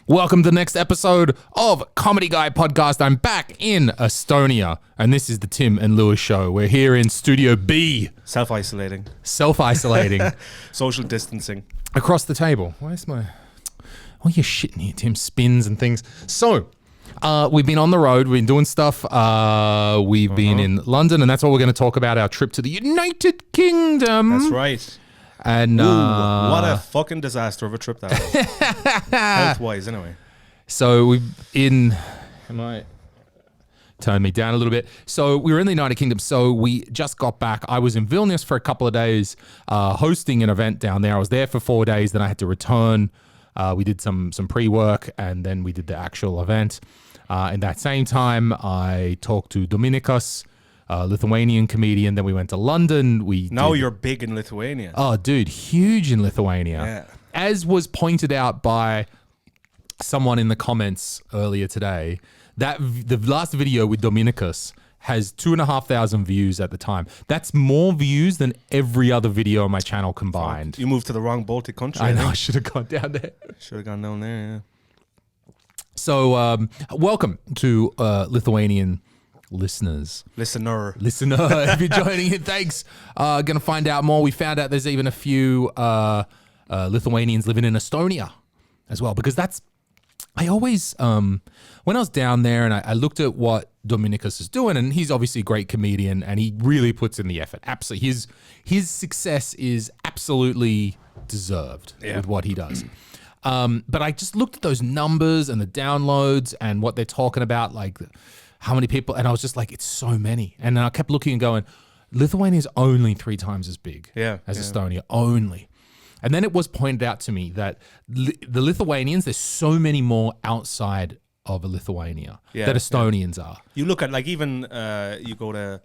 Welcome to the next episode of Comedy Guy Podcast. I'm back in Estonia, and this is the Tim and Lewis Show. We're here in Studio B. Self-isolating. Social distancing. Across the table. Where's my... Oh, you're shitting here, Tim. Spins and things. So, we've been on the road. We've been doing stuff. We've been in London, and that's what we're going to talk about, our trip to the United Kingdom. That's right. And what a fucking disaster of a trip that was. Health-wise, anyway. So am I turn me down a little bit? So we were in the United Kingdom. So we just got back. I was in Vilnius for a couple of days, hosting an event down there. I was there for 4 days. Then I had to return. We did some pre-work, and then we did the actual event. In that same time, I talked to Dominikas, Lithuanian comedian. Then we went to London. You're big in Lithuania. Oh, dude, huge in Lithuania. Yeah. As was pointed out by someone in the comments earlier today, that the last video with Dominikas has 2,500 views at the time. That's more views than every other video on my channel combined. You moved to the wrong Baltic country. I know. I should have gone down there. Should have gone down there, yeah. So, welcome to Lithuanian listeners. Listener, if you're joining in, thanks. Gonna find out more. We found out there's even a few Lithuanians living in Estonia as well, because I always when I was down there and I looked at what Dominikas is doing, and he's obviously a great comedian and he really puts in the effort. Absolutely, his success is absolutely deserved with what he does. But I just looked at those numbers and the downloads and what they're talking about, like how many people, and I was just like, it's so many. And then I kept looking and going, Lithuania is only 3 times as big as Estonia, only. And then it was pointed out to me that the Lithuanians, there's so many more outside of Lithuania that Estonians are. You look at, like, even you go to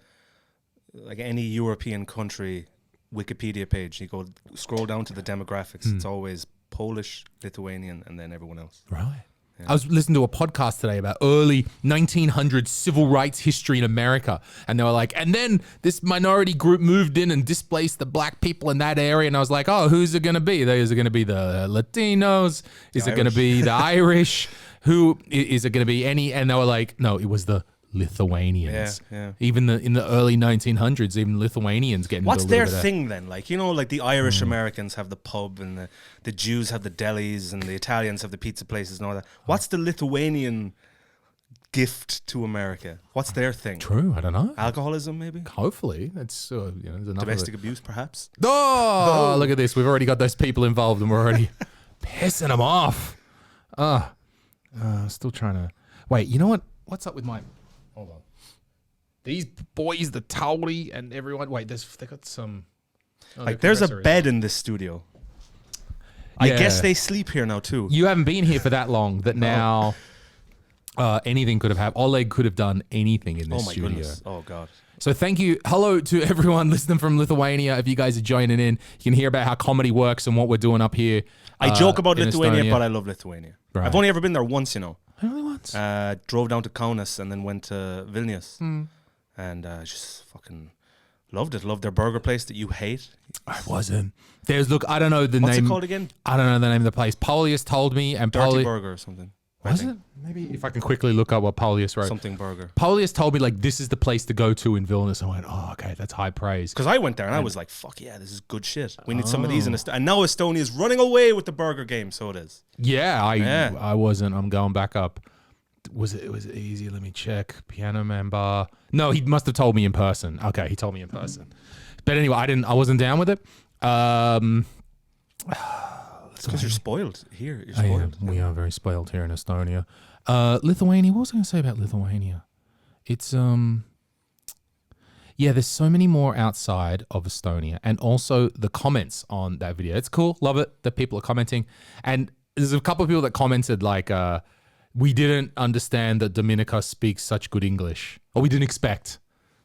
like any European country Wikipedia page, you go scroll down to the demographics, it's always Polish, Lithuanian, and then everyone else. Right. I was listening to a podcast today about early 1900s civil rights history in America. And they were like, and then this minority group moved in and displaced the black people in that area. And I was like, oh, who's it going to be? Is it going to be the Latinos? Is it going to be the Irish? Who is it going to be? Any? And they were like, no, it was the Lithuanians. Yeah. Even in the early 1900s, even Lithuanians getting. What's their thing then? Like, like the Irish Americans have the pub, and the Jews have the delis, and the Italians have the pizza places and all that. What's the Lithuanian gift to America? What's their thing? True, I don't know. Alcoholism, maybe. Hopefully, that's domestic abuse, perhaps. Oh, look at this! We've already got those people involved, and we're already pissing them off. Still trying to wait. You know what? What's up with my? Hold on. These boys, the Tauri and everyone. Wait, they got some. There's a bed in this studio. I guess they sleep here now too. You haven't been here for that long that now anything could have happened. Oleg could have done anything in this studio. Goodness. Oh, God. So thank you. Hello to everyone listening from Lithuania. If you guys are joining in, you can hear about how comedy works and what we're doing up here. I joke about Lithuania, Estonia. but I love Lithuania. Right. I've only ever been there once, Only once. Drove down to Kaunas and then went to Vilnius. And just fucking loved it. Loved their burger place that you hate. I wasn't. I don't know the name. What's it called again? I don't know the name of the place. Paulius told me. And Dirty Burger or something. Was it? Maybe if I can quickly look up what Paulius wrote. Something burger. Paulius told me, like, this is the place to go to in Vilnius. I went, oh, okay, that's high praise. Because I went there and I was like, fuck yeah, this is good shit. We need some of these in Estonia. And now Estonia is running away with the burger game, so it is. Yeah, I wasn't. I'm going back up. Was it easy? Let me check. Piano Man Bar. No, he must have told me in person. Okay, he told me in person. But anyway, I wasn't down with it. Because you're spoiled here. You're spoiled. We are very spoiled here in Estonia. Lithuania. What was I going to say about Lithuania? It's there's so many more outside of Estonia, and also the comments on that video. It's cool, love it that people are commenting, and there's a couple of people that commented like, we didn't understand that Dominica speaks such good English, or we didn't expect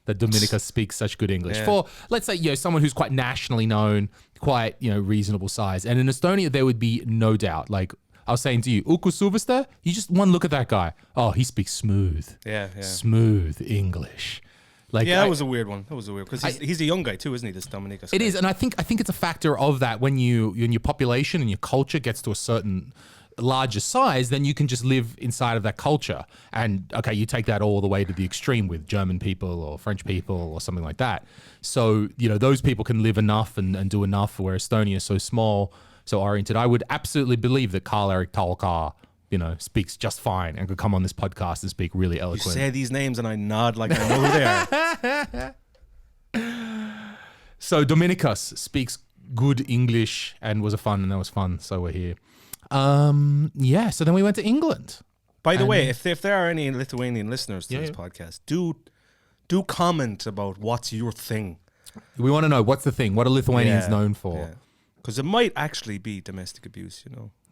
that Dominica speaks such good English for, let's say, someone who's quite nationally known, quite, reasonable size. And in Estonia, there would be no doubt. Like I was saying to you, Uku Suvasta, you just one look at that guy. Oh, he speaks smooth. Yeah. Smooth English. Like, that was a weird one. That was a weird, because he's a young guy too, isn't he? This Dominica. It is, and I think it's a factor of that when your population and your culture gets to a certain larger size, then you can just live inside of that culture. And okay, you take that all the way to the extreme with German people or French people or something like that. So, those people can live enough and do enough where Estonia is so small, so oriented. I would absolutely believe that Karl-Erik Tolkar, speaks just fine and could come on this podcast and speak really You eloquent. say these names and I nod like I know who they are. So Dominicus speaks good English and that was fun. So we're here. So then we went to England. By the way, if there are any Lithuanian listeners to this podcast, do comment about what's your thing. We want to know what's the thing. What are Lithuanians known for? Because it might actually be domestic abuse,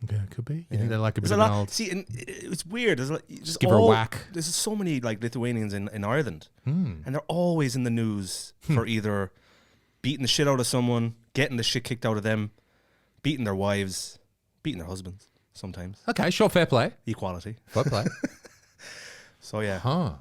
Yeah, it could be. You think they're like a bit There's of a an lot. old... See, and it's weird. Just give her a whack. There's so many like Lithuanians in Ireland, and they're always in the news for either beating the shit out of someone, getting the shit kicked out of them, beating their wives, beating their husbands sometimes. Okay, sure, fair play. Equality. Fair play. So yeah. Huh.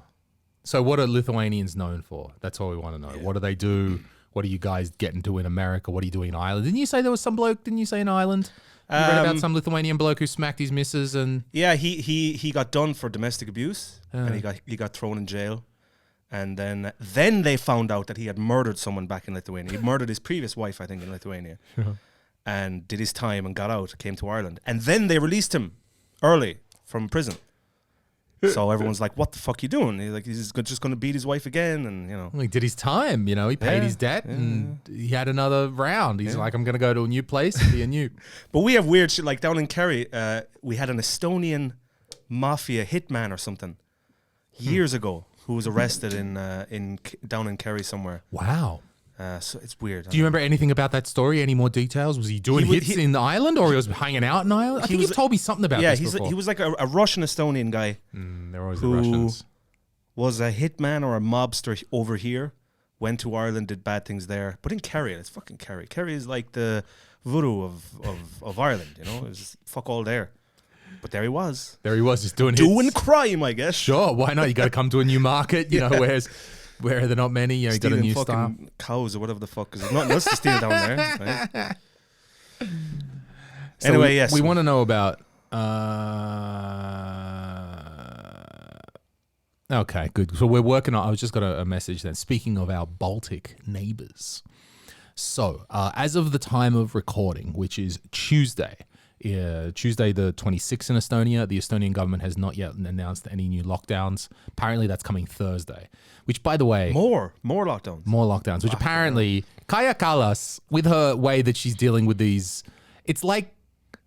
So what are Lithuanians known for? That's all we want to know. What do they do? What are you guys getting to in America? What are you doing in Ireland? Didn't you say there was some bloke, in Ireland? You read about some Lithuanian bloke who smacked his missus and... Yeah, he got done for domestic abuse and he got thrown in jail. And then they found out that he had murdered someone back in Lithuania. He murdered his previous wife, I think, in Lithuania. And did his time and got out, came to Ireland. And then they released him early from prison. So everyone's like, what the fuck you doing? He's just going to beat his wife again. And, Well, he did his time, he paid his debt and he had another round. He's like, I'm going to go to a new place and be a new. But we have weird shit. Like down in Kerry, we had an Estonian mafia hitman or something years ago who was arrested down in Kerry somewhere. Wow. So it's weird. Do you remember anything about that story? Any more details? Was he doing hits in Ireland or he was hanging out in Ireland? I think you've told me something about this before. He was like a Russian-Estonian guy. They're always the Russians. Was a hitman or a mobster over here, went to Ireland, did bad things there. But in Kerry, it's fucking Kerry. Kerry is like the voodoo of Ireland, It was just fuck all there. But there he was. There he was, just doing hits. Crime, I guess. Sure, why not? You got to come to a new market, where there are not many. You got a new style. Cows or whatever the fuck, because there's nothing else to steal down there. Right? So anyway, yes. We want to know about... Okay, good. So we're working on... I was just got a message then. Speaking of our Baltic neighbors. So, as of the time of recording, which is Tuesday the 26th in Estonia, the Estonian government has not yet announced any new lockdowns. Apparently, that's coming Thursday. Which, by the way... More lockdowns. More lockdowns, which apparently... Kaja Kallas, with her way that she's dealing with these... It's like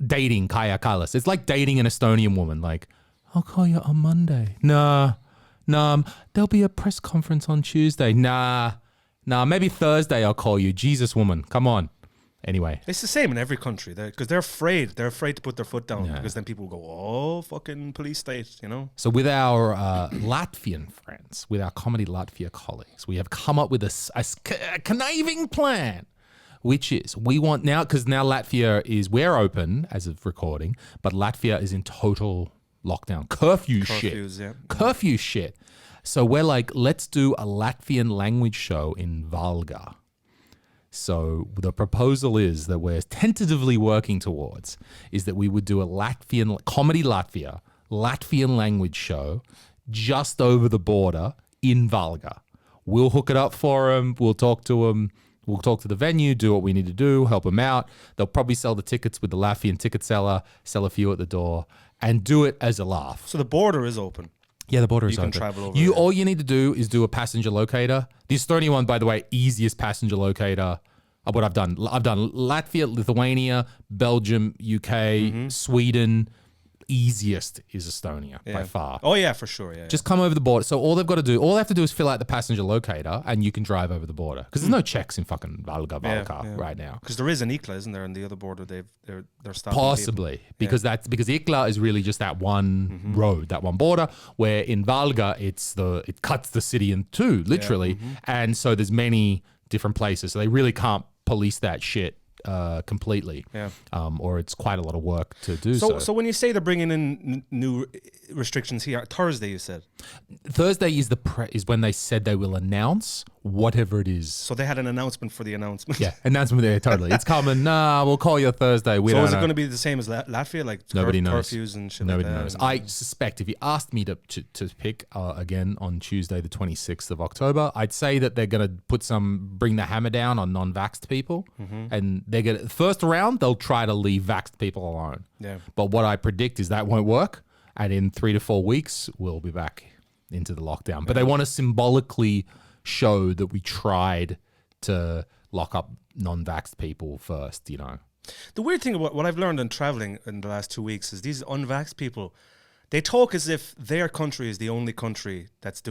dating Kaja Kallas. It's like dating an Estonian woman. Like, I'll call you on Monday. Nah, there'll be a press conference on Tuesday. Nah, maybe Thursday I'll call you. Jesus, woman, come on. Anyway. It's the same in every country because they're afraid. They're afraid to put their foot down because then people will go, oh, fucking police state, So with our Latvian friends, with our Comedy Latvia colleagues, we have come up with a conniving plan, which is we want now, because now we're open as of recording, but Latvia is in total lockdown. Curfew shit. So we're like, let's do a Latvian language show in Valga. So the proposal is that we're tentatively working towards is that we would do a Comedy Latvian language show just over the border in Valga. We'll hook it up for them. We'll talk to them. We'll talk to the venue, do what we need to do, help them out. They'll probably sell the tickets with the Latvian ticket seller, sell a few at the door, and do it as a laugh. So the border is open. Yeah, the border is open. You can travel over. All you need to do is do a passenger locator. The Estonian one, by the way, easiest passenger locator of what I've done. I've done Latvia, Lithuania, Belgium, UK, Sweden. Easiest is Estonia by far. Oh yeah, for sure. Yeah. Just come over the border. So all they have to do is fill out the passenger locator, and you can drive over the border because there's no checks in fucking Valga right now. Because there is an Ikla, isn't there? On the other border, they're stopping. Possibly because Ikla is really just that one road, that one border. Where in Valga, it cuts the city in two, literally, and so there's many different places. So they really can't police that shit completely, or it's quite a lot of work to do. So when you say they're bringing in new, restrictions here? Thursday, you said. Thursday is is when they said they will announce whatever it is. So they had an announcement for the announcement. Yeah, announcement there, totally. It's coming. Nah, we'll call you Thursday. We So don't is it know. going to be the same as Latvia? Like Nobody knows. curfews and shit Nobody like that? knows. I suspect if you asked me to pick again on Tuesday, the 26th of October, I'd say that they're going to bring the hammer down on non-vaxxed people. And they're going to, first round, they'll try to leave vaxxed people alone. Yeah. But what I predict is that won't work. And in 3 to 4 weeks, we'll be back into the lockdown. But they want to symbolically show that we tried to lock up non-vaxxed people first, you know. The weird thing about what I've learned in traveling in the last 2 weeks is these unvaxxed people, they talk as if their country is the only country that's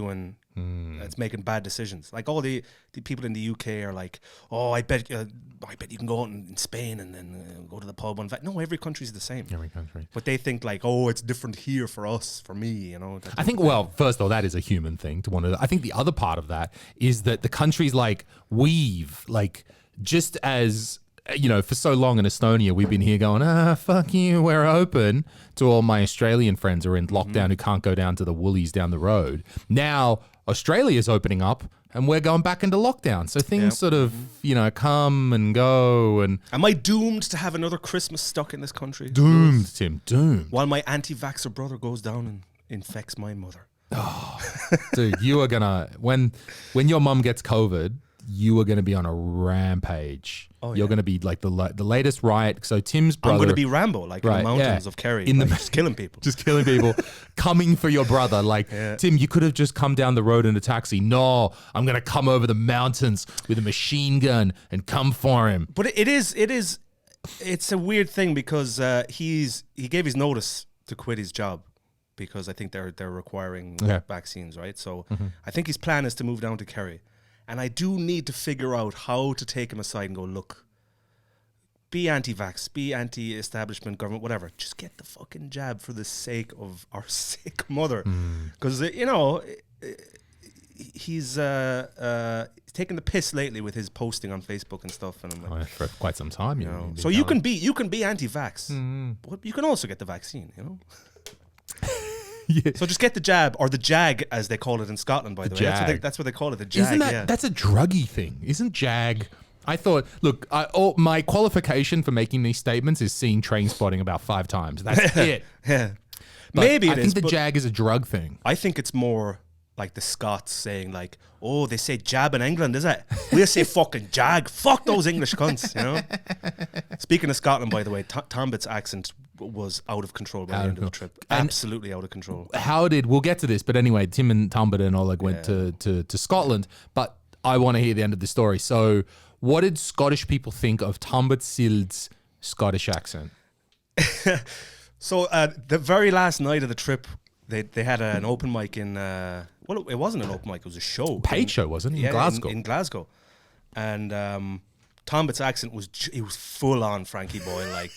that's making bad decisions. Like all the people in the UK are like, oh, I bet you can go out in Spain and then go to the pub. No, every country's the same. Every country. But they think like, oh, it's different here for us, for me, you know. I think, well, first of all, that is a human thing to want to. I think the other part of that is that the countries like just as, you know, for so long in Estonia, we've been here going, fuck you, we're open, to all my Australian friends who are in lockdown who can't go down to the Woolies down the road. Now, Australia's opening up and we're going back into lockdown. So things sort of, you know, come and go. And am I doomed to have another Christmas stuck in this country? Doomed, Tim, doomed. While my anti-vaxxer brother goes down and infects my mother. Oh, dude, you are gonna when your mum gets COVID, you are gonna be on a rampage. Oh, You're gonna be like the latest riot. So Tim's brother, I'm gonna be Rambo, like in the mountains of Kerry, just killing people, coming for your brother. Like Tim, you could have just come down the road in a taxi. No, I'm gonna come over the mountains with a machine gun and come for him. But it's a weird thing because he gave his notice to quit his job. Because I think they're requiring vaccines, right? So I think his plan is to move down to Kerry. And I do need to figure out how to take him aside and go, look, be anti-vax, be anti-establishment, government, whatever. Just get the fucking jab for the sake of our sick mother. Because, you know, he's taken the piss lately with his posting on Facebook and stuff. And I'm like, for quite some time, you know. So you can be anti-vax, but you can also get the vaccine, you know. Yeah. So just get the jab, or the jag as they call it in Scotland, by the way. That's what they call it, the jag. Isn't that that's a druggy thing? Isn't jag? I thought, look, my qualification for making these statements is seeing Train Spotting about 5 times. That's it. Yeah. But maybe I think the jag is a drug thing. I think it's more like the Scots saying like, oh, they say jab in England, is it? We'll say fucking jag. Fuck those English cunts, you know? Speaking of Scotland, by the way, Tambet's accent was out of control by the end of the trip. Absolutely out of control. We'll get to this, but anyway, Tim and Tambet and Oleg went to Scotland, but I want to hear the end of the story. So what did Scottish people think of Tambet Sild's Scottish accent? So the very last night of the trip, they had an open mic in, well, it wasn't an open mic, it was a show. Paid show, wasn't it? In Glasgow. In Glasgow. And Tambet's accent was full on Frankie boy, like.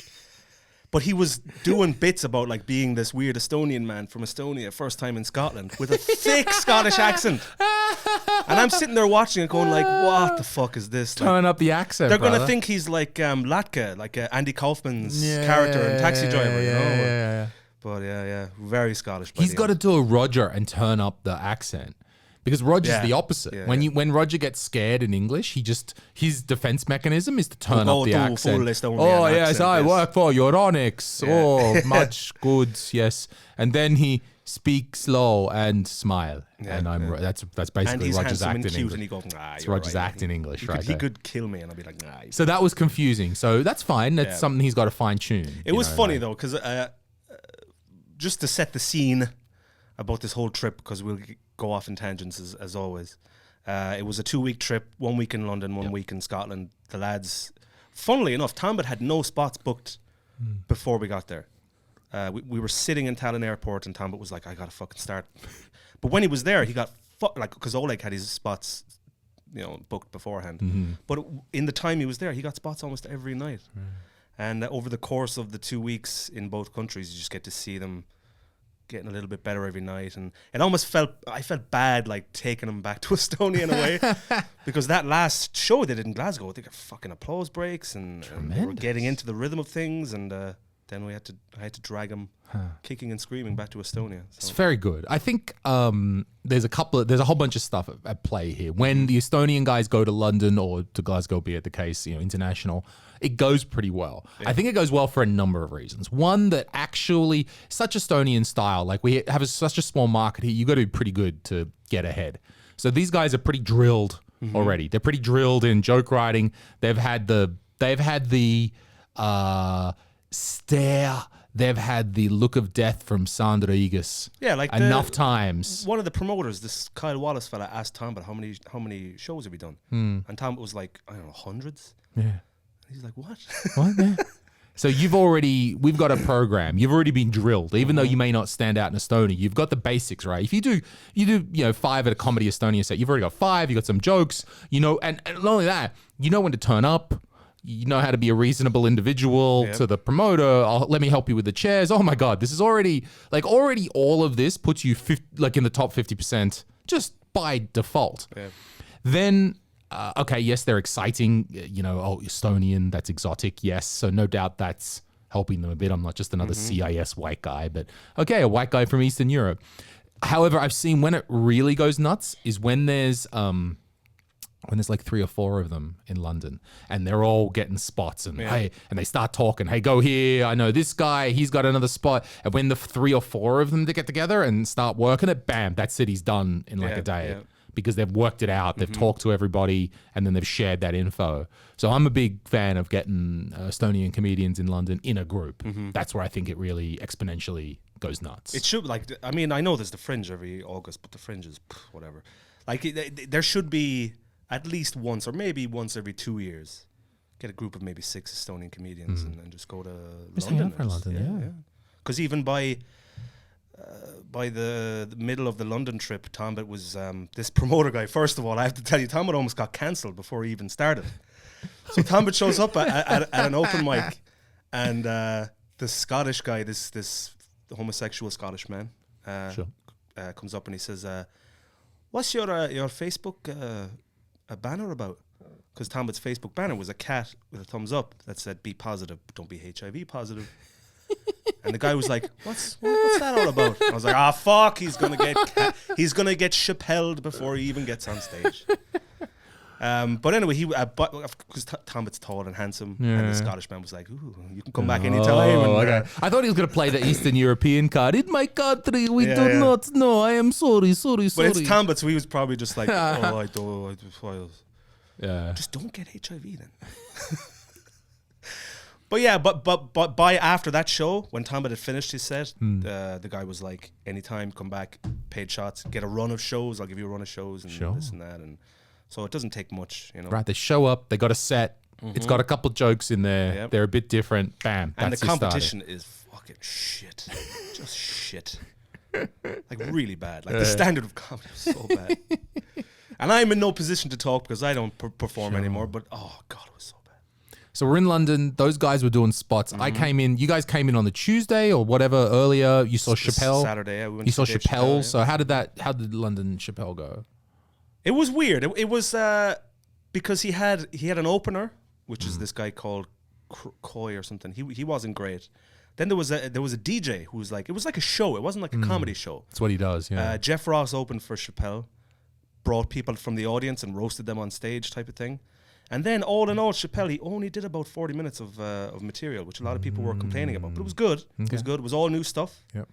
But he was doing bits about like being this weird Estonian man from Estonia, first time in Scotland, with a thick Scottish accent. And I'm sitting there watching it going like, what the fuck is this? Turn up the accent, they're going to think he's like Latka, like Andy Kaufman's character in Taxi Driver. Yeah. But very Scottish. He's got to do a Roger and turn up the accent. Because Roger's the opposite. Yeah, when Roger gets scared in English, his defense mechanism is to turn up the accent. Oh yes, I work for Euronics. Yeah. Oh, much good, yes. And then he speaks slow and smile. Yeah, and that's basically Roger's act in English. And he goes, it's Roger's act in English, right? He could kill me, and I'd be like, nah. So that was confusing. So that's fine. That's something he's got to fine tune. It was funny though, because just to set the scene about this whole trip, because we'll go off in tangents as always. It was a 2-week trip, 1 week in London, 1 week in Scotland. The lads, funnily enough, Tambet had no spots booked before we got there. We were sitting in Tallinn airport and Tambet was like, I gotta fucking start. But when he was there, he got because Oleg had his spots, you know, booked beforehand. But in the time he was there, he got spots almost every night. And over the course of the 2 weeks in both countries, you just get to see them getting a little bit better every night. And it almost I felt bad like taking them back to Estonia in a way, because that last show they did in Glasgow, they got fucking applause breaks and they were getting into the rhythm of things. And then I had to drag him kicking and screaming back to Estonia. So. It's very good. I think there's a whole bunch of stuff at play here. When the Estonian guys go to London or to Glasgow, be it the case, international, it goes pretty well. Yeah. I think it goes well for a number of reasons. One, that actually such Estonian style, like we have such a small market here, you got to be pretty good to get ahead. So these guys are pretty drilled already. They're pretty drilled in joke writing. They've had the stare. They've had the look of death from Sandra-Igis. Yeah, like enough times. One of the promoters, this Kyle Wallace fella, asked Tambet how many shows have we done, and Tambet was like, I don't know, hundreds. Yeah, and he's like, what? What? Yeah. So we've got a program. You've already been drilled, even though you may not stand out in Estonia. You've got the basics, right? If you do 5 at a comedy Estonia set, you've already got 5. You got some jokes, and not only that, you know when to turn up. You know how to be a reasonable individual to the promoter. Let me help you with the chairs. Oh my God, this is already all of this puts you in the top 50% just by default. Yeah. Then, okay, yes, they're exciting. Estonian, that's exotic. Yes, so no doubt that's helping them a bit. I'm not just another CIS white guy, but okay, a white guy from Eastern Europe. However, I've seen when it really goes nuts is when there's like 3 or 4 of them in London and they're all getting spots and hey, and they start talking, hey, go here. I know this guy, he's got another spot. And when the 3 or 4 of them to get together and start working it, bam, that city's done in like a day because they've worked it out. They've talked to everybody and then they've shared that info. So I'm a big fan of getting Estonian comedians in London in a group. That's where I think it really exponentially goes nuts. It should I know there's the Fringe every August, but the Fringe is whatever. Like there should be at least once or maybe once every 2 years, get a group of maybe 6 Estonian comedians and just go to London. Yeah. Because even by the middle of the London trip, Tambet was this promoter guy. First of all, I have to tell you, Tambet almost got cancelled before he even started. So Tambet shows up at an open mic, and the Scottish guy, this homosexual Scottish man, comes up and he says, "What's your Facebook?" A banner about, because Tambet's Facebook banner was a cat with a thumbs up that said "Be positive, don't be HIV positive." And the guy was like, "What's that all about?" And I was like, fuck, he's gonna get Chappelled before he even gets on stage." But anyway, because Tambet's tall and handsome, and the Scottish man was like, "Ooh, you can come back anytime." Okay. I thought he was going to play the Eastern European card. In my country, we do not know. I am sorry. But it's Tambet, so he was probably just like, I just don't get HIV then. But by after that show, when Tambet had finished his set, the guy was like, "Anytime, come back, paid shots, get a run of shows. I'll give you a run of shows and this and that." And so it doesn't take much, Right, they show up, they got a set, it's got a couple jokes in there, they're a bit different, bam, and the competition is fucking shit. Just shit. Like really bad. Like the standard of comedy is so bad. And I'm in no position to talk because I don't perform anymore, but oh God, it was so bad. So we're in London, those guys were doing spots. You guys came in on the Tuesday or whatever earlier, you saw Chappelle. Saturday, we went you saw Chappelle, Chappelle. So how did London Chappelle go? It was weird. It was because he had an opener, which is this guy called Coy or something. He wasn't great. Then there was a DJ who was like, it was like a show. It wasn't like a comedy show. That's what he does. Yeah. Jeff Ross opened for Chappelle, brought people from the audience and roasted them on stage, type of thing. And then all in all, Chappelle, he only did about 40 minutes of material, which a lot of people were complaining about. But it was good. Okay. It was good. It was all new stuff. Yep.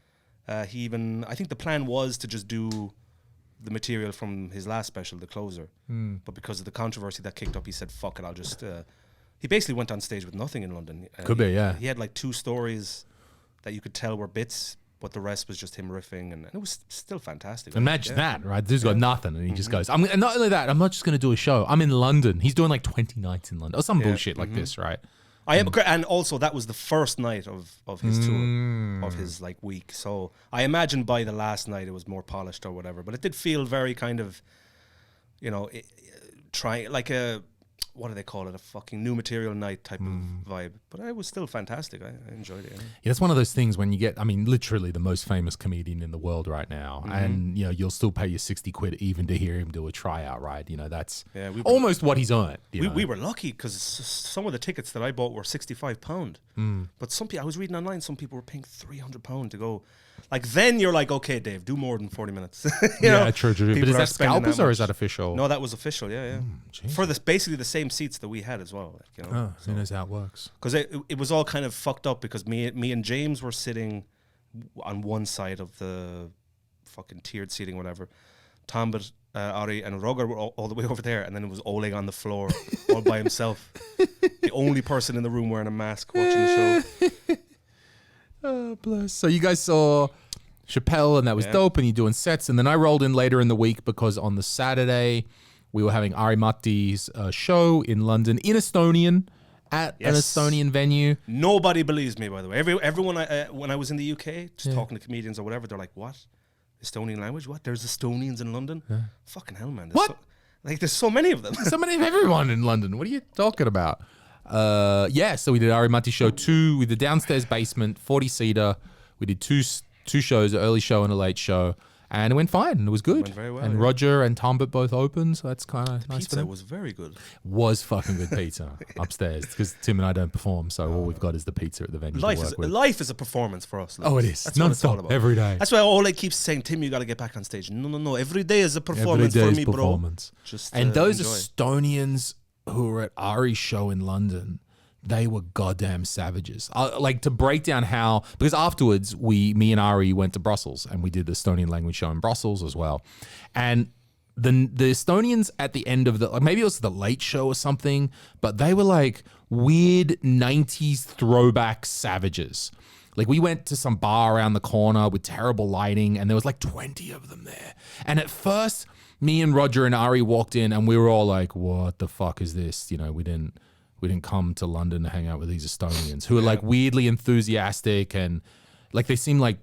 I think the plan was to just do the material from his last special, The Closer. But because of the controversy that kicked up, he said, fuck it, I'll just... he basically went on stage with nothing in London. Could be, yeah. He had like 2 stories that you could tell were bits, but the rest was just him riffing, and it was still fantastic. Imagine that, right? Dude's got nothing, and he just goes, and not only that, I'm not just going to do a show. I'm in London. He's doing like 20 nights in London, or some bullshit like this, right? And also that was the first night of his tour, of his like week. So I imagine by the last night it was more polished or whatever. But it did feel very kind of, trying like what do they call it? A fucking new material night type of vibe. But it was still fantastic. I enjoyed it. Yeah, it's one of those things when you get, I mean, literally the most famous comedian in the world right now. And, you know, you'll still pay your 60 quid even to hear him do a tryout, right? You know, that's almost what he's earned. We were lucky because some of the tickets that I bought were £65. But some people, I was reading online, some people were paying £300 to go. Like, then you're like, okay, Dave, do more than 40 minutes. Yeah, true. But is that spending scalpers or is that official? No, that was official, yeah. For basically the same seats that we had as well. Like, you know, who knows how it works? Because it was all kind of fucked up because me and James were sitting on one side of the fucking tiered seating, whatever. Tambet, Ari and Oleg were all the way over there, and then it was Oleg on the floor all by himself. The only person in the room wearing a mask watching the show. Oh, bless. So you guys saw Chappelle, and that was dope, and you're doing sets. And then I rolled in later in the week because on the Saturday, we were having Ari Matti's show in London in Estonian at an Estonian venue. Nobody believes me, by the way. Everyone, when I was in the UK, just talking to comedians or whatever, they're like, what? Estonian language? What? There's Estonians in London? Fucking hell, man. There's so many of them. So many of everyone in London. What are you talking about? So we did Ari Matti show 2 with the downstairs basement, 40-seater. We did two shows, an early show and a late show. And it went fine. And it was good. It went very well, and Roger and Tambet both opened, so that's kind of nice. Pizza was very good. Was fucking good pizza upstairs because Tim and I don't perform, so all we've got is the pizza at the venue. Life is a performance for us. Oh, it is. That's what it's all about. Every day. That's why Oleg keeps saying, Tim, you got to get back on stage. No. Every day is a performance for me, performance. Bro. Just and those enjoy. Estonians who were at Ari's show in London, they were goddamn savages. Like to break down how, because afterwards me and Ari went to Brussels and we did the Estonian language show in Brussels as well. And the Estonians at the end of maybe it was the late show or something, but they were like weird 90s throwback savages. Like we went to some bar around the corner with terrible lighting and there was like 20 of them there. And at first me and Roger and Ari walked in and we were all like, what the fuck is this? You know, we didn't come to London to hang out with these Estonians who are like weirdly enthusiastic and like they seem like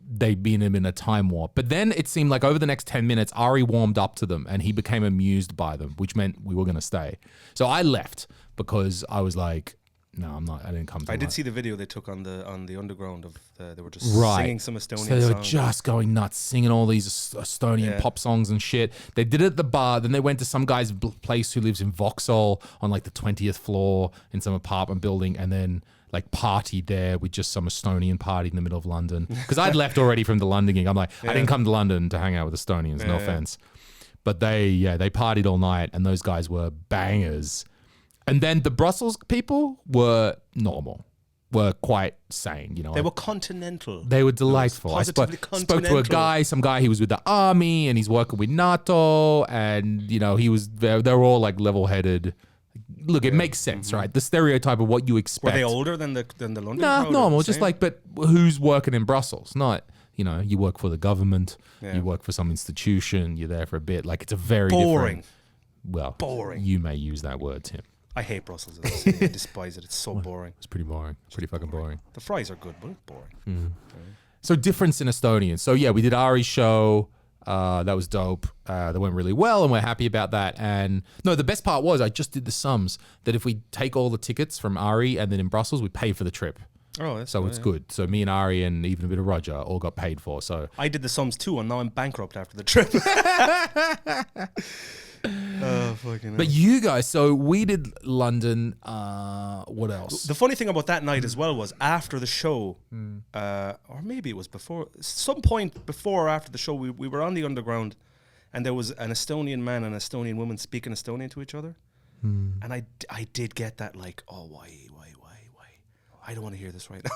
they'd been in a time warp. But then it seemed like over the next 10 minutes, Ari warmed up to them and he became amused by them, which meant we were going to stay. So I left because I was like, no, I'm not. I didn't come to I did see the video they took on the underground of they were just singing some Estonian songs. So they were just going nuts, singing all these Estonian pop songs and shit. They did it at the bar. Then they went to some guy's place who lives in Vauxhall on like the 20th floor in some apartment building, and then like partied there with just some Estonian party in the middle of London. Because I'd left already from the London gig. I'm like, I didn't come to London to hang out with Estonians. No offense, but they partied all night, and those guys were bangers. And then the Brussels people were normal, were quite sane, you know. They were continental. They were delightful. I spoke to a guy, some guy, he was with the army and he's working with NATO, and, you know, he was, they were all like level-headed. Look, it makes sense, right? The stereotype of what you expect. Were they older than the London crowd? Normal, just like, but who's working in Brussels? Not, you know, you work for the government, you work for some institution, you're there for a bit. Like, it's a very boring. Boring. You may use that word, Tim. I hate Brussels. I despise it. It's so boring. It's pretty boring. Pretty fucking boring. The fries are good, but it's boring. So difference in Estonian. So yeah, we did Ari's show. That was dope. That went really well, and we're happy about that. And no, the best part was I just did the sums that if we take all the tickets from Ari and then in Brussels, we pay for the trip. Oh, that's so it's good. So me and Ari and even a bit of Roger all got paid for. So I did the sums too, and now I'm bankrupt after the trip. Oh, fucking hell. But you guys, so we did London. What else? The funny thing about that night as well was after the show, or maybe it was before, some point before or after the show, we were on the underground, and there was an Estonian man and an Estonian woman speaking Estonian to each other, and I did get that like, oh why, I don't want to hear this right now.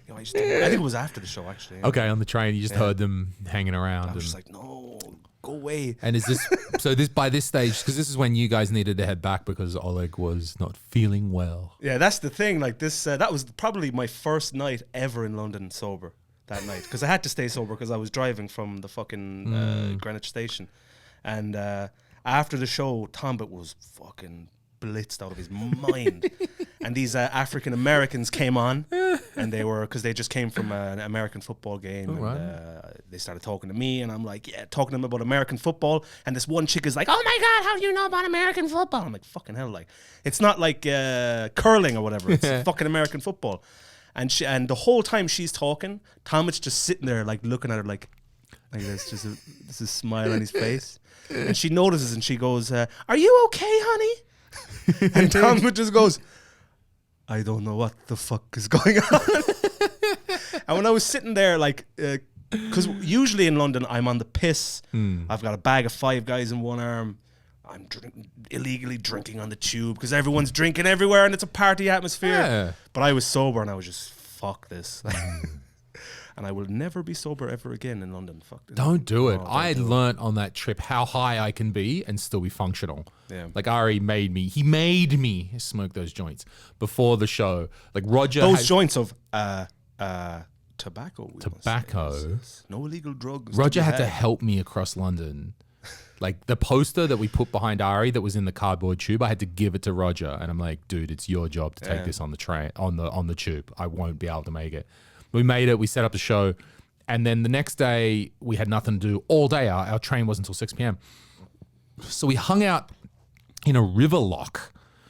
You know, I think it was after the show actually. Yeah. Okay, on the train, you just heard them hanging around. I was just like, no. Go away. And is this so? This by this stage, because this is when you guys needed to head back because Oleg was not feeling well. Yeah, that's the thing. Like this, that was probably my first night ever in London sober. That night, because I had to stay sober because I was driving from the fucking Greenwich station, and after the show, Tambet was fucking blitzed out of his mind. And these African Americans came on, and they were, because they just came from an American football game, and they started talking to me, and I'm like, yeah, talking to them about American football. And this one chick is like, oh my God, how do you know about American football? I'm like, fucking hell, like, it's not like curling or whatever. It's fucking American football. And the whole time she's talking, Tammet's just sitting there, like, looking at her like there's just this is smile on his face. And she notices and she goes, are you okay, honey? And Tammet just goes, I don't know what the fuck is going on. And when I was sitting there, like, because usually in London, I'm on the piss. I've got a bag of Five Guys in one arm. I'm illegally drinking on the tube because everyone's drinking everywhere and it's a party atmosphere. Yeah. But I was sober and I was just, fuck this. And I will never be sober ever again in London. Fuck this. Don't do it. I learnt on that trip how high I can be and still be functional. Yeah. Like Ari made me smoke those joints before the show. Like Roger. Those joints of tobacco. No illegal drugs. Roger had to help me across London. Like the poster that we put behind Ari that was in the cardboard tube, I had to give it to Roger, and I'm like, dude, it's your job to take this on the train, on the tube. I won't be able to make it. We made it. We set up the show, and then the next day we had nothing to do all day. Our train wasn't until 6 p.m. So we hung out in a river lock.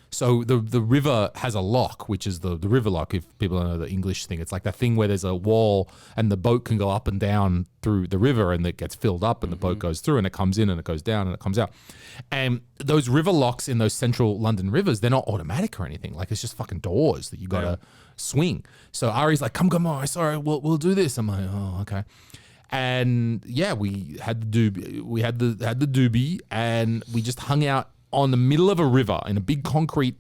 So the river has a lock, which is the river lock. If people don't know the English thing, it's like that thing where there's a wall and the boat can go up and down through the river, and it gets filled up and the boat goes through and it comes in and it goes down and it comes out. And those river locks in those central London rivers, they're not automatic or anything. Like it's just fucking doors that you gotta swing. So Ari's like, come on, sorry, we'll do this. I'm like, oh, okay. And yeah, we had the doobie, and we just hung out on the middle of a river in a big concrete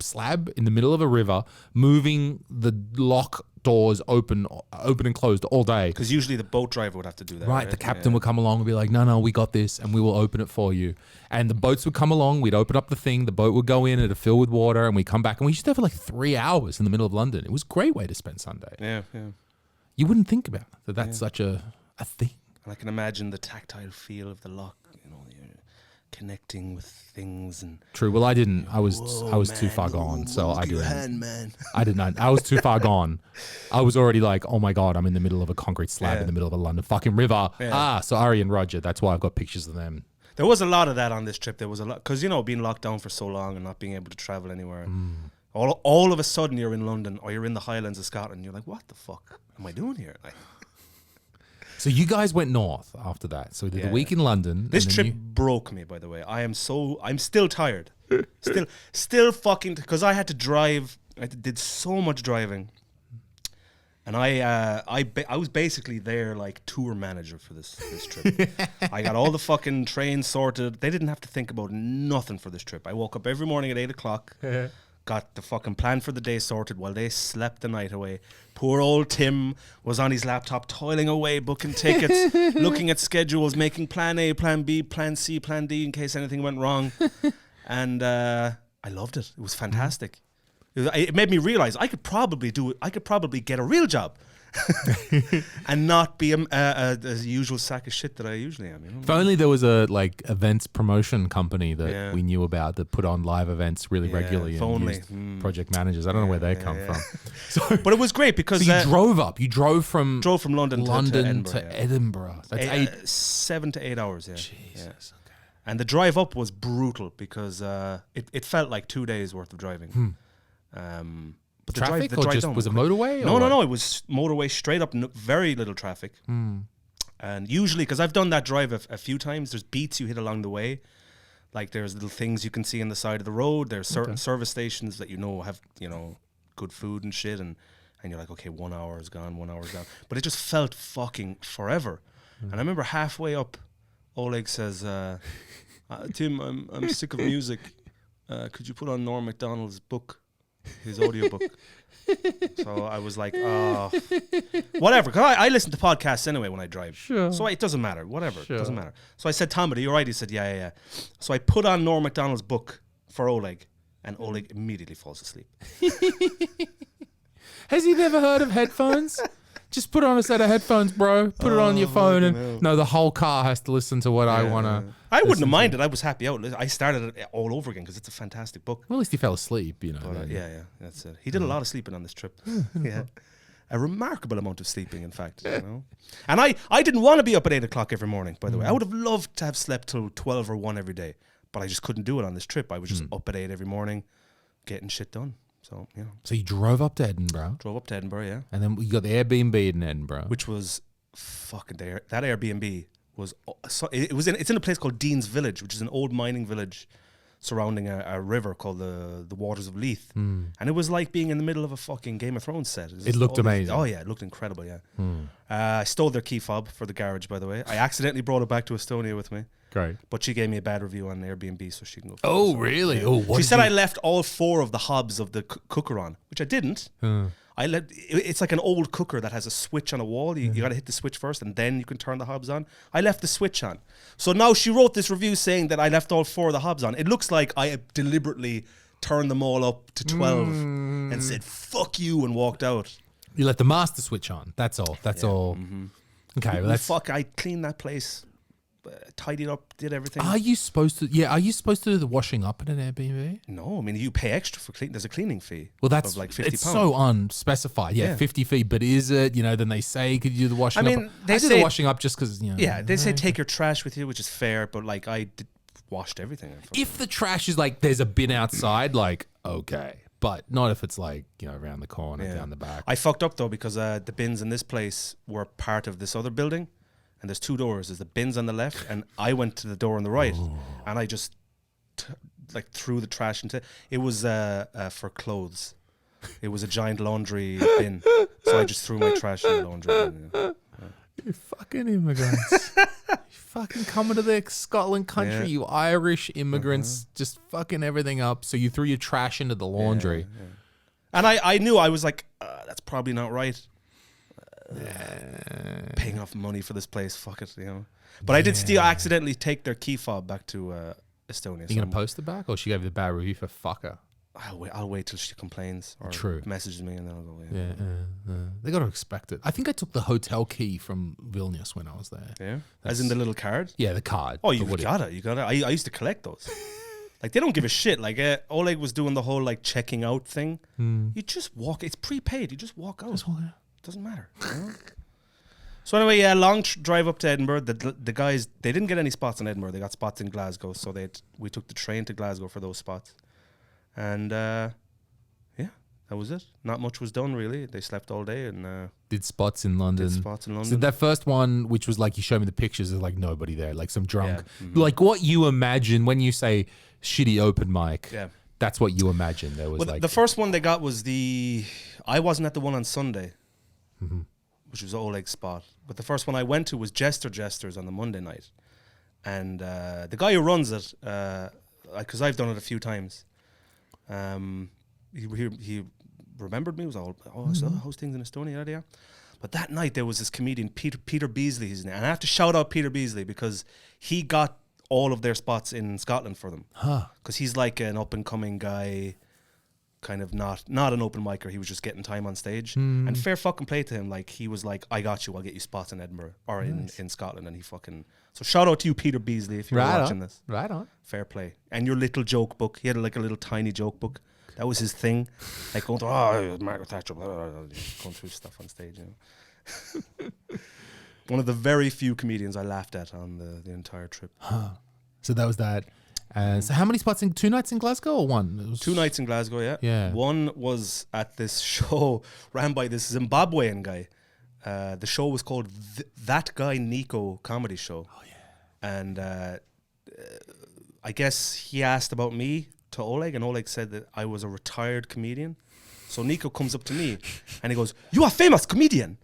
slab in the middle of a river, moving the lock doors open and closed all day. Because usually the boat driver would have to do that. Right. The captain would come along and be like, no, we got this, and we will open it for you. And the boats would come along, we'd open up the thing, the boat would go in, it'd fill with water, and we'd come back, and we used to have like 3 hours in the middle of London. It was a great way to spend Sunday. Yeah. You wouldn't think about that that's such a thing. And I can imagine the tactile feel of the lock, you know, you're connecting with things. And true. Well, I didn't. I was too far gone, so I didn't. I did not. I was too far gone. I was already like, oh my God, I'm in the middle of a concrete slab in the middle of a London fucking river. Yeah. So Ari and Roger, that's why I've got pictures of them. There was a lot of that on this trip. There was a lot, because, you know, being locked down for so long and not being able to travel anywhere. All of a sudden you're in London or you're in the Highlands of Scotland and you're like, what the fuck am I doing here? Like, so you guys went north after that. So we did a week in London. This trip broke me, by the way. I'm still tired. still fucking, because I had to drive. I did so much driving. And I was basically their like tour manager for this trip. I got all the fucking trains sorted. They didn't have to think about nothing for this trip. I woke up every morning at 8 o'clock. Got the fucking plan for the day sorted while they slept the night away. Poor old Tim was on his laptop toiling away, booking tickets, looking at schedules, making plan A, plan B, plan C, plan D in case anything went wrong. And I loved it. It was fantastic. It made me realize I could probably get a real job. And not be a usual sack of shit that I usually am. You know? If only there was a like events promotion company that we knew about that put on live events really regularly and used project managers. I don't know where they come from. So, but it was great because so you drove up. You drove from London to Edinburgh. That's 7 to 8 hours. Yeah. Jesus. Yeah. Okay. And the drive up was brutal because it felt like 2 days worth of driving. But the traffic drive or just was a motorway? No. It was motorway straight up, very little traffic. And usually, because I've done that drive a few times, there's beats you hit along the way. Like there's little things you can see on the side of the road. There's certain service stations that have good food and shit, and you're like, okay, 1 hour is gone, 1 hour is gone. But it just felt fucking forever. And I remember halfway up, Oleg says, "Tim, I'm sick of music. Could you put on Norm Macdonald's book?" His audiobook. So I was like, oh, whatever. Because I listen to podcasts anyway when I drive. Sure. So it doesn't matter. Whatever. It doesn't matter. So I said, Tambet, are you all right? He said, yeah. So I put on Norm Macdonald's book for Oleg, and Oleg immediately falls asleep. Has he never heard of headphones? Just put on a set of headphones, bro. Put it on your phone, and the whole car has to listen to what I want to. I wouldn't have minded. I was happy out. I started it all over again because it's a fantastic book. Well, at least he fell asleep, But, yeah, that's it. He did a lot of sleeping on this trip. Yeah. a remarkable amount of sleeping, in fact. You know? And I didn't want to be up at 8 o'clock every morning, by the way. I would have loved to have slept till 12 or 1 every day, but I just couldn't do it on this trip. I was just up at 8 every morning getting shit done. So, you know. So you drove up to Edinburgh. Drove up to Edinburgh, yeah. And then you got the Airbnb in Edinburgh. Which was fucking there. That Airbnb was, it's in a place called Dean's Village, which is an old mining village surrounding a river called the Waters of Leith. And it was like being in the middle of a fucking Game of Thrones set. It looked amazing. Oh yeah, it looked incredible, yeah. I stole their key fob for the garage, by the way. I accidentally brought it back to Estonia with me. Great. But she gave me a bad review on Airbnb, so she can go. Oh, really? Yeah. Oh, what she said I left all 4 of the hobs of the cooker on, which I didn't. It's like an old cooker that has a switch on a wall. You got to hit the switch first, and then you can turn the hobs on. I left the switch on. So now she wrote this review saying that I left all 4 of the hobs on. It looks like I deliberately turned them all up to 12 and said, fuck you, and walked out. You let the master switch on. That's all. That's all. Okay, well, that's... Fuck, I cleaned that place. Tidied up, did everything. Are you supposed to? Yeah, are you supposed to do the washing up at an Airbnb? No, I mean you pay extra for clean. There's a cleaning fee. Well, that's of like £50. It's so unspecified. Yeah, 50 feet. But is it? You know, then they say could you do the washing up? They I say do the washing up just because you know. Yeah, they say take your trash with you, which is fair. But like washed everything. If the trash is like there's a bin outside, like okay, but not if it's like you know around the corner, down the back. I fucked up though because the bins in this place were part of this other building. And there's 2 doors. There's the bins on the left, and I went to the door on the right, and I just threw the trash into. It was for clothes. It was a giant laundry bin, so I just threw my trash in the laundry bin. Yeah. You fucking immigrants! You fucking coming to the Scotland country, you Irish immigrants, just fucking everything up. So you threw your trash into the laundry, and I knew I was like, that's probably not right. Paying off money for this place, fuck it, you know. But I did still accidentally take their key fob back to Estonia. You gonna post it back, or she gave you the bad review for fucker? I'll wait till she complains or messages me, and then I'll go. They got to expect it. I think I took the hotel key from Vilnius when I was there. Yeah, as in the little card. Yeah, the card. Oh, you got it. I used to collect those. Like they don't give a shit. Like Oleg was doing the whole like checking out thing. You just walk. It's prepaid. You just walk out. Doesn't matter. You know? So anyway, long drive up to Edinburgh. The guys, they didn't get any spots in Edinburgh. They got spots in Glasgow. So we took the train to Glasgow for those spots. And that was it. Not much was done really. They slept all day and did spots in London. So that first one, which was like you showed me the pictures, of like nobody there, like some drunk, like what you imagine when you say shitty open mic. Yeah, that's what you imagine. There was like the first one they got was I wasn't at the one on Sunday. Which was Oleg's spot. But the first one I went to was Jesters on the Monday night. And the guy who runs it, because I've done it a few times, he remembered me. He was all, I still host things in Estonia, yeah. But that night there was this comedian, Peter Beasley, his name. And I have to shout out Peter Beasley because he got all of their spots in Scotland for them. Because he's like an up-and-coming guy, kind of not an open micer. He was just getting time on stage, and fair fucking play to him. Like he was like, I got you. I'll get you spots in Edinburgh or in Scotland. And he fucking, so shout out to you, Peter Beasley, if you're watching this. Right on. Fair play. And your little joke book. He had like a little tiny joke book. That was his thing. Like going to Margaret Thatcher, blah, blah, blah, going through stuff on stage. You know? One of the very few comedians I laughed at on the entire trip. So that was that. So how many spots 2 nights in Glasgow or one? It was 2 nights in Glasgow, yeah. One was at this show ran by this Zimbabwean guy. The show was called That Guy Nico Comedy Show. Oh, yeah. And I guess he asked about me to Oleg, and Oleg said that I was a retired comedian. So Nico comes up to me, and he goes, "You are a famous comedian."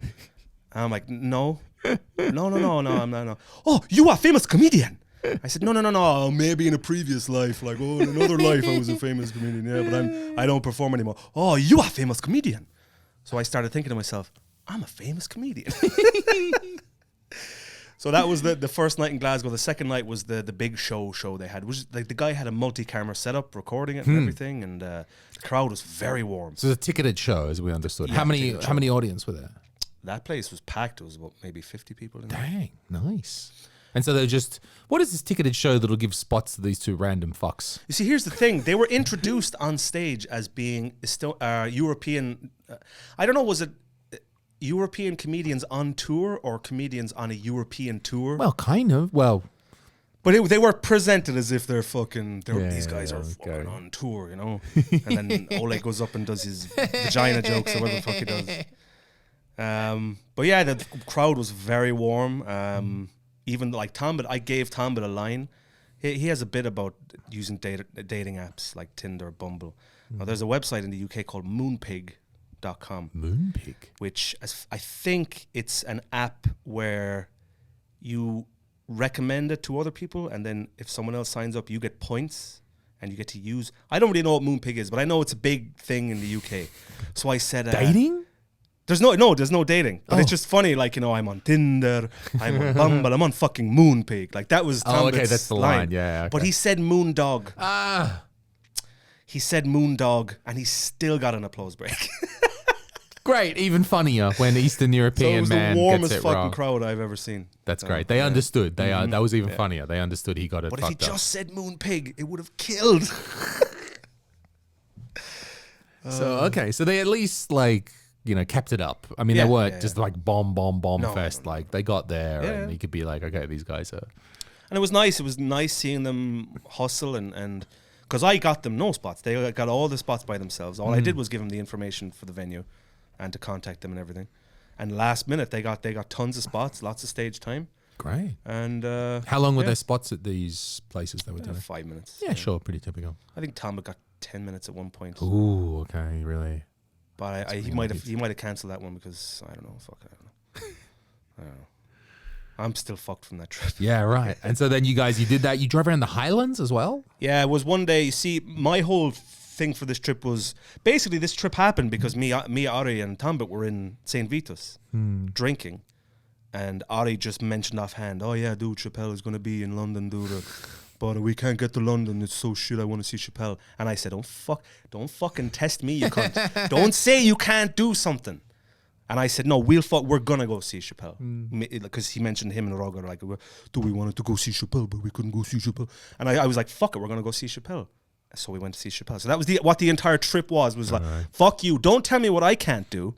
And I'm like, No, I'm not. No. "Oh, you are a famous comedian." I said, no, maybe in a previous life, like, in another life I was a famous comedian, but I don't perform anymore. "Oh, you are a famous comedian." So I started thinking to myself, I'm a famous comedian. So that was the first night in Glasgow. The second night was the big show they had. Which, like, the guy had a multi-camera setup, recording it and everything, and the crowd was very warm. So it's a ticketed show, as we understood. Yeah, how many audience were there? That place was packed. It was about maybe 50 people in there. Dang, nice. And so they're just, what is this ticketed show that'll give spots to these 2 random fucks? You see, here's the thing. They were introduced on stage as being European. I don't know, was it European comedians on tour or comedians on a European tour? Well, kind of. Well, But they were presented as if they're fucking. These guys are okay. fucking on tour, you know. And then Oleg goes up and does his vagina jokes or whatever the fuck he does. But yeah, the crowd was very warm. Even like Tambet, I gave Tambet a line. He has a bit about using dating apps like Tinder, Bumble. Now, there's a website in the UK called Moonpig.com. Moonpig. Which I think it's an app where you recommend it to other people, and then if someone else signs up, you get points and you get to use. I don't really know what Moonpig is, but I know it's a big thing in the UK. So I said, Dating? There's no dating, but it's just funny. Like, you know, I'm on Tinder, I'm on Bumble, I'm on fucking Moonpig. Like that was Tambet's okay, that's the line. Yeah, okay. But he said Moondog. Ah. He said Moondog, and he still got an applause break. Great, even funnier when Eastern So it European was man the warmest gets it fucking wrong. crowd I've ever seen. That's great. They understood. That was even funnier. They understood he got it But if he fucked up. just said Moonpig, it would have killed. So they at least like kept it up. I mean, they weren't just like bomb fest. No. Like they got there, Yeah. and you could be like, okay, these guys are. And it was nice. It was nice seeing them hustle and because I got them no spots. They got all the spots by themselves. All I did was give them the information for the venue and to contact them and everything. And last minute they got tons of spots, lots of stage time. Great. And How long were their spots at these places they were doing? 5 minutes. Yeah, sure, pretty typical. I think Tambet got 10 minutes at one point. Ooh, okay, really. But he might have cancelled that one because I don't know. Fuck, I don't know. I'm still fucked from that trip. Yeah, right. And so then you did that. You drove around the Highlands as well? Yeah, it was one day. You see, my whole thing for this trip was basically this trip happened because me, Ari, and Tambet were in St. Vitus drinking, and Ari just mentioned offhand, "Oh yeah, dude, Chappelle is going to be in London, dude, but we can't get to London. It's so shit. I want to see Chappelle." And I said, "Don't fucking test me, you cunt. Don't say you can't do something." And I said, "No, we're gonna go see Chappelle," because he mentioned him and Roger like, "Do we wanted to go see Chappelle, but we couldn't go see Chappelle?" And I was like, "Fuck it, we're gonna go see Chappelle." So we went to see Chappelle. So that was what the entire trip was like, "Fuck you! Don't tell me what I can't do.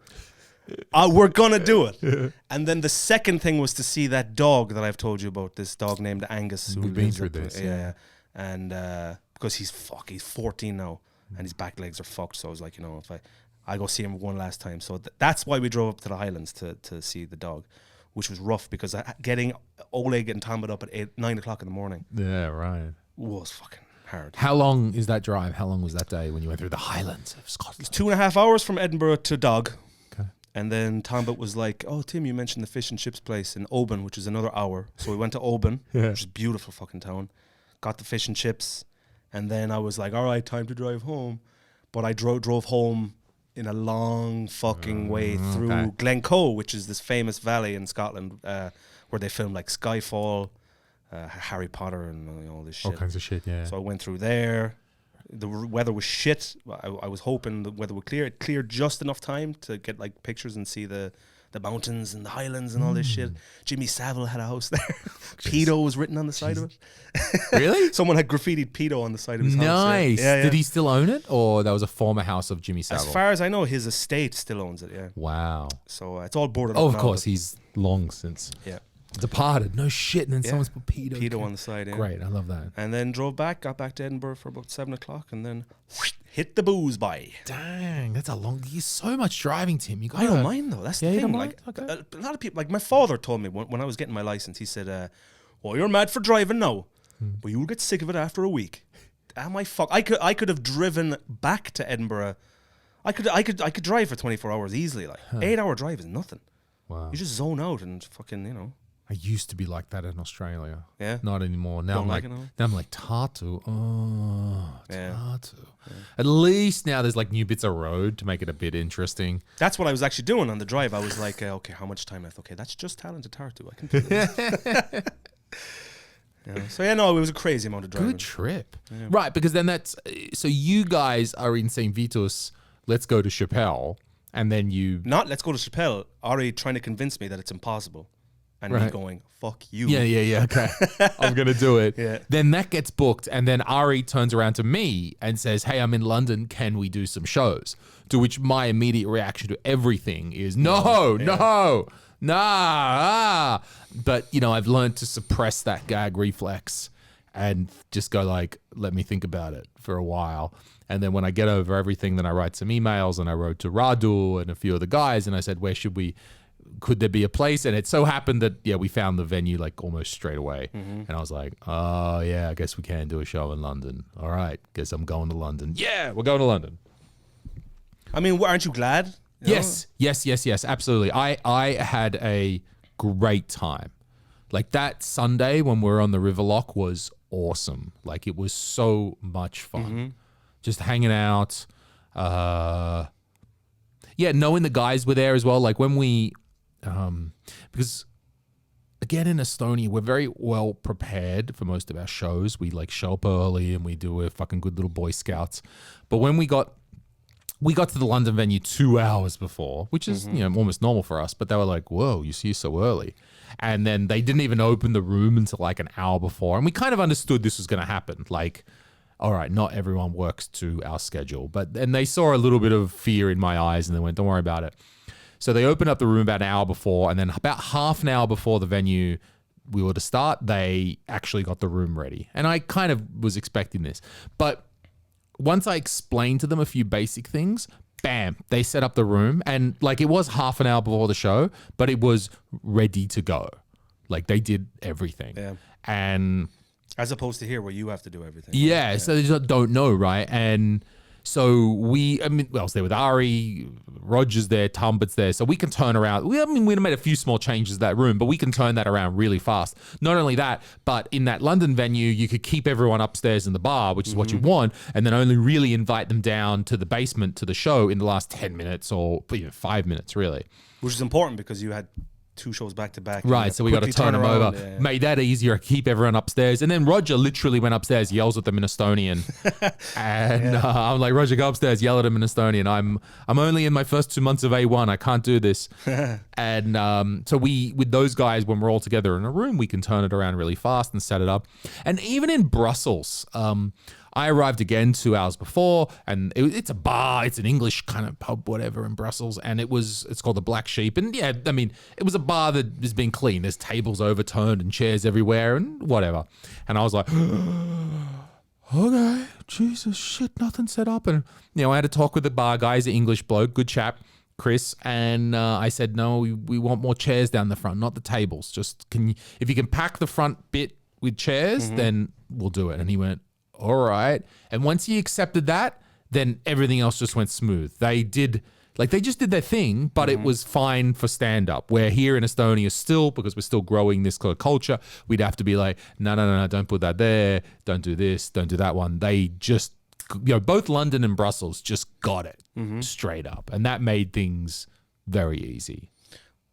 We're gonna do it." And then the second thing was to see that dog that I've told you about. This dog named Angus. We've been through this, yeah. And because he's 14 now, and his back legs are fucked. So I was like, if I go see him one last time. So that's why we drove up to the Highlands to see the dog, which was rough because getting Oleg and Tambet up at 9 o'clock in the morning. Yeah, right. Was fucking hard. How long is that drive? How long was that day when you went through the Highlands of Scotland? It's 2.5 hours from Edinburgh to Dog. Okay. And then Tambet was like, "Oh, Tim, you mentioned the fish and chips place in Oban, which is another hour." So we went to Oban, which is a beautiful fucking town. Got the fish and chips. And then I was like, all right, time to drive home. But I drove home in a long fucking way through Glencoe, which is this famous valley in Scotland where they filmed like Skyfall, Harry Potter and all this shit. All kinds of shit, yeah. So I went through there. The weather was shit. I was hoping the weather would clear. It cleared just enough time to get like pictures and see the mountains and the highlands and all this shit. Jimmy Savile had a house there. Pedo was written on the side of it. Really? Someone had graffitied Pedo on the side of his house. Nice. Yeah. Did he still own it, or that was a former house of Jimmy Savile? As far as I know, his estate still owns it, yeah. Wow. So it's all boarded up Oh, of now, course. but- He's long since Yeah. departed. No shit. And then someone's put pedo. Pedo on the side, yeah. Great. I love that. And then got back to Edinburgh for about 7 o'clock, and then hit the booze by. Dang. That's a long... He's so much driving, Tim. You I don't mind though. That's the Yeah, you thing. don't Like mind? Okay. a lot of people, like my father told me when I was getting my license, he said, "Well, you're mad for driving now, but you'll get sick of it after a week." Am I fuck? I could have driven back to Edinburgh. I could drive for 24 hours easily. Like 8-hour drive is nothing. Wow. You just zone out and fucking I used to be like that in Australia. Yeah? Not anymore. Now Don't I'm like like, it now? now I'm like Tartu. Oh, Yeah. Tartu. At least now there's like new bits of road to make it a bit interesting. That's what I was actually doing on the drive. I was like, okay, how much time left? Okay, that's just Talent to Tartu. I can do this. So it was a crazy amount of driving. Good trip. Yeah. Right, because then so you guys are in St. Vitus, let's go to Chappelle, and then you... Not let's go to Chappelle. Ari trying to convince me that it's impossible. and me Right. going, fuck you. Yeah. Okay. I'm going to do it. Yeah. Then that gets booked. And then Ari turns around to me and says, hey, I'm in London. Can we do some shows? To which my immediate reaction to everything is no. Nah. But, I've learned to suppress that gag reflex and just go like, let me think about it for a while. And then when I get over everything, then I write some emails, and I wrote to Radu and a few of the guys, and I said, could there be a place? And it so happened that, we found the venue like almost straight away. And I was like, oh yeah, I guess we can do a show in London. All right, guess I'm going to London. Yeah, we're going to London. I mean, aren't you glad? Yes, absolutely. I had a great time. Like that Sunday when we were on the River Loch was awesome. Like it was so much fun. Just hanging out. Knowing the guys were there as well. Like when we, because again in Estonia, we're very well prepared for most of our shows. We like show up early and we do a fucking good little Boy Scouts. But when we got to the London venue 2 hours before, which is, almost normal for us, but they were like, whoa, you see so early. And then they didn't even open the room until like an hour before. And we kind of understood this was going to happen. Like, all right, not everyone works to our schedule. And they saw a little bit of fear in my eyes and they went, don't worry about it. So they opened up the room about an hour before, and then about half an hour before the venue we were to start, they actually got the room ready. And I kind of was expecting this. But once I explained to them a few basic things, bam, they set up the room. And like it was half an hour before the show, but it was ready to go. Like they did everything. Yeah. And as opposed to here where you have to do everything. Yeah, so they just don't know, right? And so I was there with Ari, Roger's there, Tambet's there, so we can turn around. We made a few small changes to that room, but we can turn that around really fast. Not only that, but in that London venue, you could keep everyone upstairs in the bar, which is what you want, and then only really invite them down to the basement to the show in the last 10 minutes or 5 minutes, really. Which is important because you had 2 shows back to back. Right, so we got to turn them over. Yeah. Made that easier, keep everyone upstairs. And then Roger literally went upstairs, yells at them in Estonian. And I'm like, Roger, go upstairs, yell at him in Estonian. I'm only in my first 2 months of A1. I can't do this. And so with those guys, when we're all together in a room, we can turn it around really fast and set it up. And even in Brussels, I arrived again 2 hours before, and it's a bar. It's an English kind of pub, whatever, in Brussels, and it's called the Black Sheep. And yeah, I mean, it was a bar that has been clean. There's tables overturned and chairs everywhere and whatever. And I was like, okay, Jesus, shit, nothing set up. And I had to talk with the bar guy. He's an English bloke, good chap, Chris. And I said, no, we want more chairs down the front, not the tables. Just if you can pack the front bit with chairs, then we'll do it. And he went, all right. And once he accepted that, then everything else just went smooth. They just did their thing, but it was fine for stand-up. Where here in Estonia still, because we're still growing this kind of culture, we'd have to be like, no, don't put that there. Don't do this. Don't do that one. They just, both London and Brussels just got it straight up. And that made things very easy.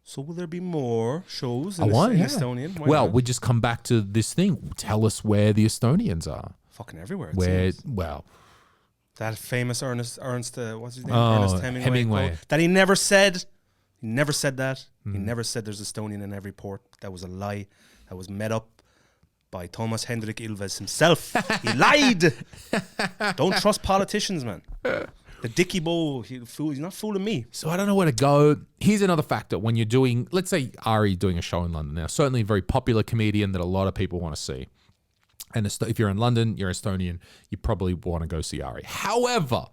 So will there be more shows in Estonian? Well, we just come back to this thing. Tell us where the Estonians are. Fucking everywhere. That famous Ernest, what's his name? Oh, Ernest Hemingway. Quote, that he never said. He never said that. He never said there's Estonian in every port. That was a lie. That was made up by Thomas Hendrik Ilves himself. He lied. Don't trust politicians, man. The Dicky Bow, he's not fooling me. So I don't know where to go. Here's another factor. When you're doing, let's say Ari doing a show in London now, certainly a very popular comedian that a lot of people want to see. And if you're in London, you're Estonian, you probably want to go see Ari. However,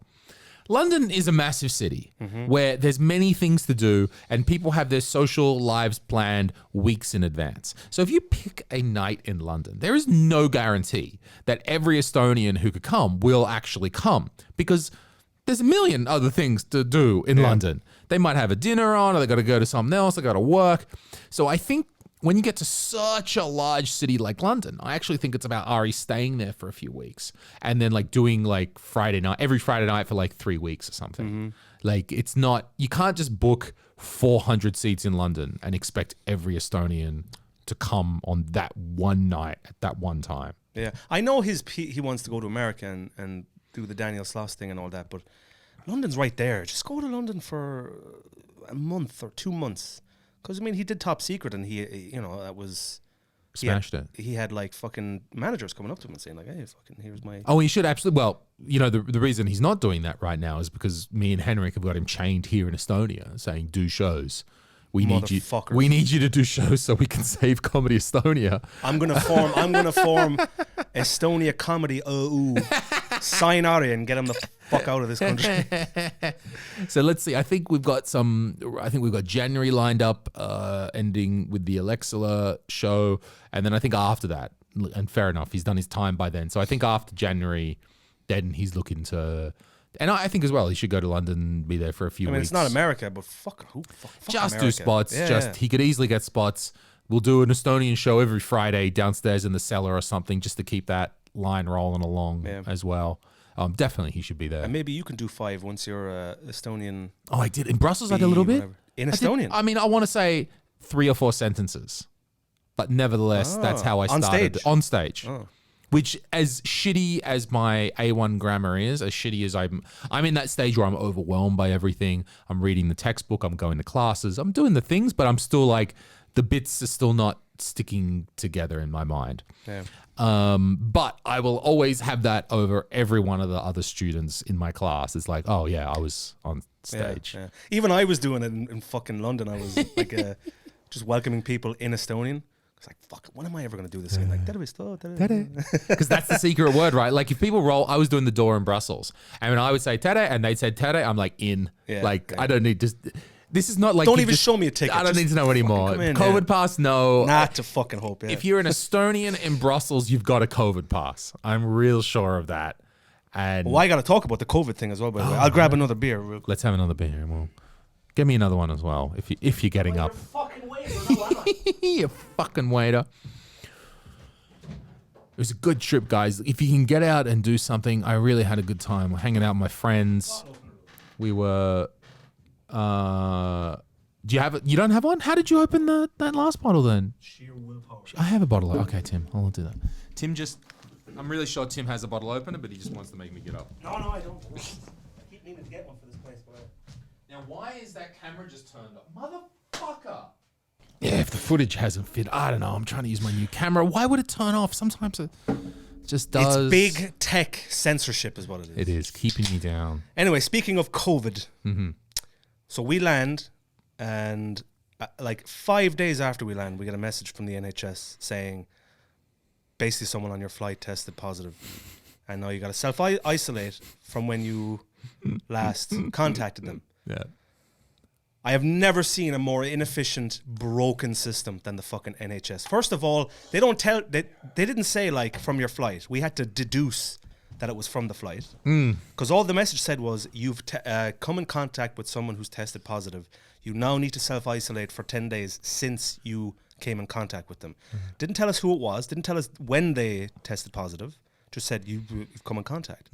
London is a massive city where there's many things to do and people have their social lives planned weeks in advance. So if you pick a night in London, there is no guarantee that every Estonian who could come will actually come because there's a million other things to do in London. They might have a dinner on or they got to go to something else, they got to work. So I think when you get to such a large city like London, I actually think it's about Ari staying there for a few weeks and then like doing like every Friday night for like 3 weeks or something. Like it's not, you can't just book 400 seats in London and expect every Estonian to come on that one night at that one time. Yeah, I know he wants to go to America and do the Daniel Sloss thing and all that, but London's right there. Just go to London for a month or 2 months. Because, I mean, he did Top Secret and that was... Smashed it. He had like fucking managers coming up to him and saying like, hey, fucking, here's my... Oh, he should absolutely... Well, the reason he's not doing that right now is because me and Henrik have got him chained here in Estonia saying, do shows. We need you to do shows so we can save Comedy Estonia. I'm gonna form Estonia Comedy sign Ari and get him the fuck out of this country. So let's see. I think we've got January lined up, ending with the Alexila show, and then I think after that, and fair enough, he's done his time by then. So I think after January, then he's looking to. And I think as well, he should go to London and be there for a few weeks. It's not America, but fuck just America. Do spots. Yeah. He could easily get spots. We'll do an Estonian show every Friday downstairs in the cellar or something, just to keep that line rolling along as well. Definitely, he should be there. And maybe you can do 5 once you're Estonian. Oh, I did in Brussels. I did a little bit in Estonian. I want to say 3 or 4 sentences, but nevertheless, that's how I started on stage. Oh. Which, as shitty as my A1 grammar is, as shitty as I'm in that stage where I'm overwhelmed by everything. I'm reading the textbook, I'm going to classes, I'm doing the things, but I'm still like, the bits are still not sticking together in my mind. Yeah. But I will always have that over every one of the other students in my class. It's like, oh yeah, I was on stage. Yeah. Even I was doing it in fucking London. I was like just welcoming people in Estonian. It's like, fuck, when am I ever going to do this again? Like, because that's the secret word, right? Like if people roll, I was doing the door in Brussels, and when I would say tere and they'd say tere, I'm like in. Yeah, like I don't need to. This is not like don't even show me a ticket. I don't need to know anymore. COVID pass, no. Not to fucking hope. Yeah. If you're an Estonian in Brussels, you've got a COVID pass. I'm real sure of that. And I got to talk about the COVID thing as well. By the way, I'll grab another beer. Real quick. Let's have another beer. And we'll get me another one as well. If you're getting up. Fucking waiter, You fucking waiter. It was a good trip, guys. If you can get out and do something, I really had a good time. We're hanging out with my friends. We were. Do you have it? You don't have one? How did you open that last bottle then? Sheer willpower. I have a bottle. Okay, Tim. I'll do that. Tim I'm really sure Tim has a bottle opener, but he just wants to make me get up. No, I don't. I keep needing to get one for this place, but. Now, why is that camera just turned up? Motherfucker! Yeah, if the footage hasn't fit, I don't know. I'm trying to use my new camera. Why would it turn off? Sometimes it just does. It's big tech censorship is what it is. It is, keeping me down. Anyway, speaking of COVID, so we land, and like 5 days after we land, we get a message from the NHS saying, basically someone on your flight tested positive. And now you got to self-isolate from when you last contacted them. Yeah. I have never seen a more inefficient, broken system than the fucking NHS. First of all, they didn't say like from your flight. We had to deduce that it was from the flight. Because all the message said was, you've come in contact with someone who's tested positive. You now need to self-isolate for 10 days since you came in contact with them. Didn't tell us who it was. Didn't tell us when they tested positive. Just said, you've come in contact.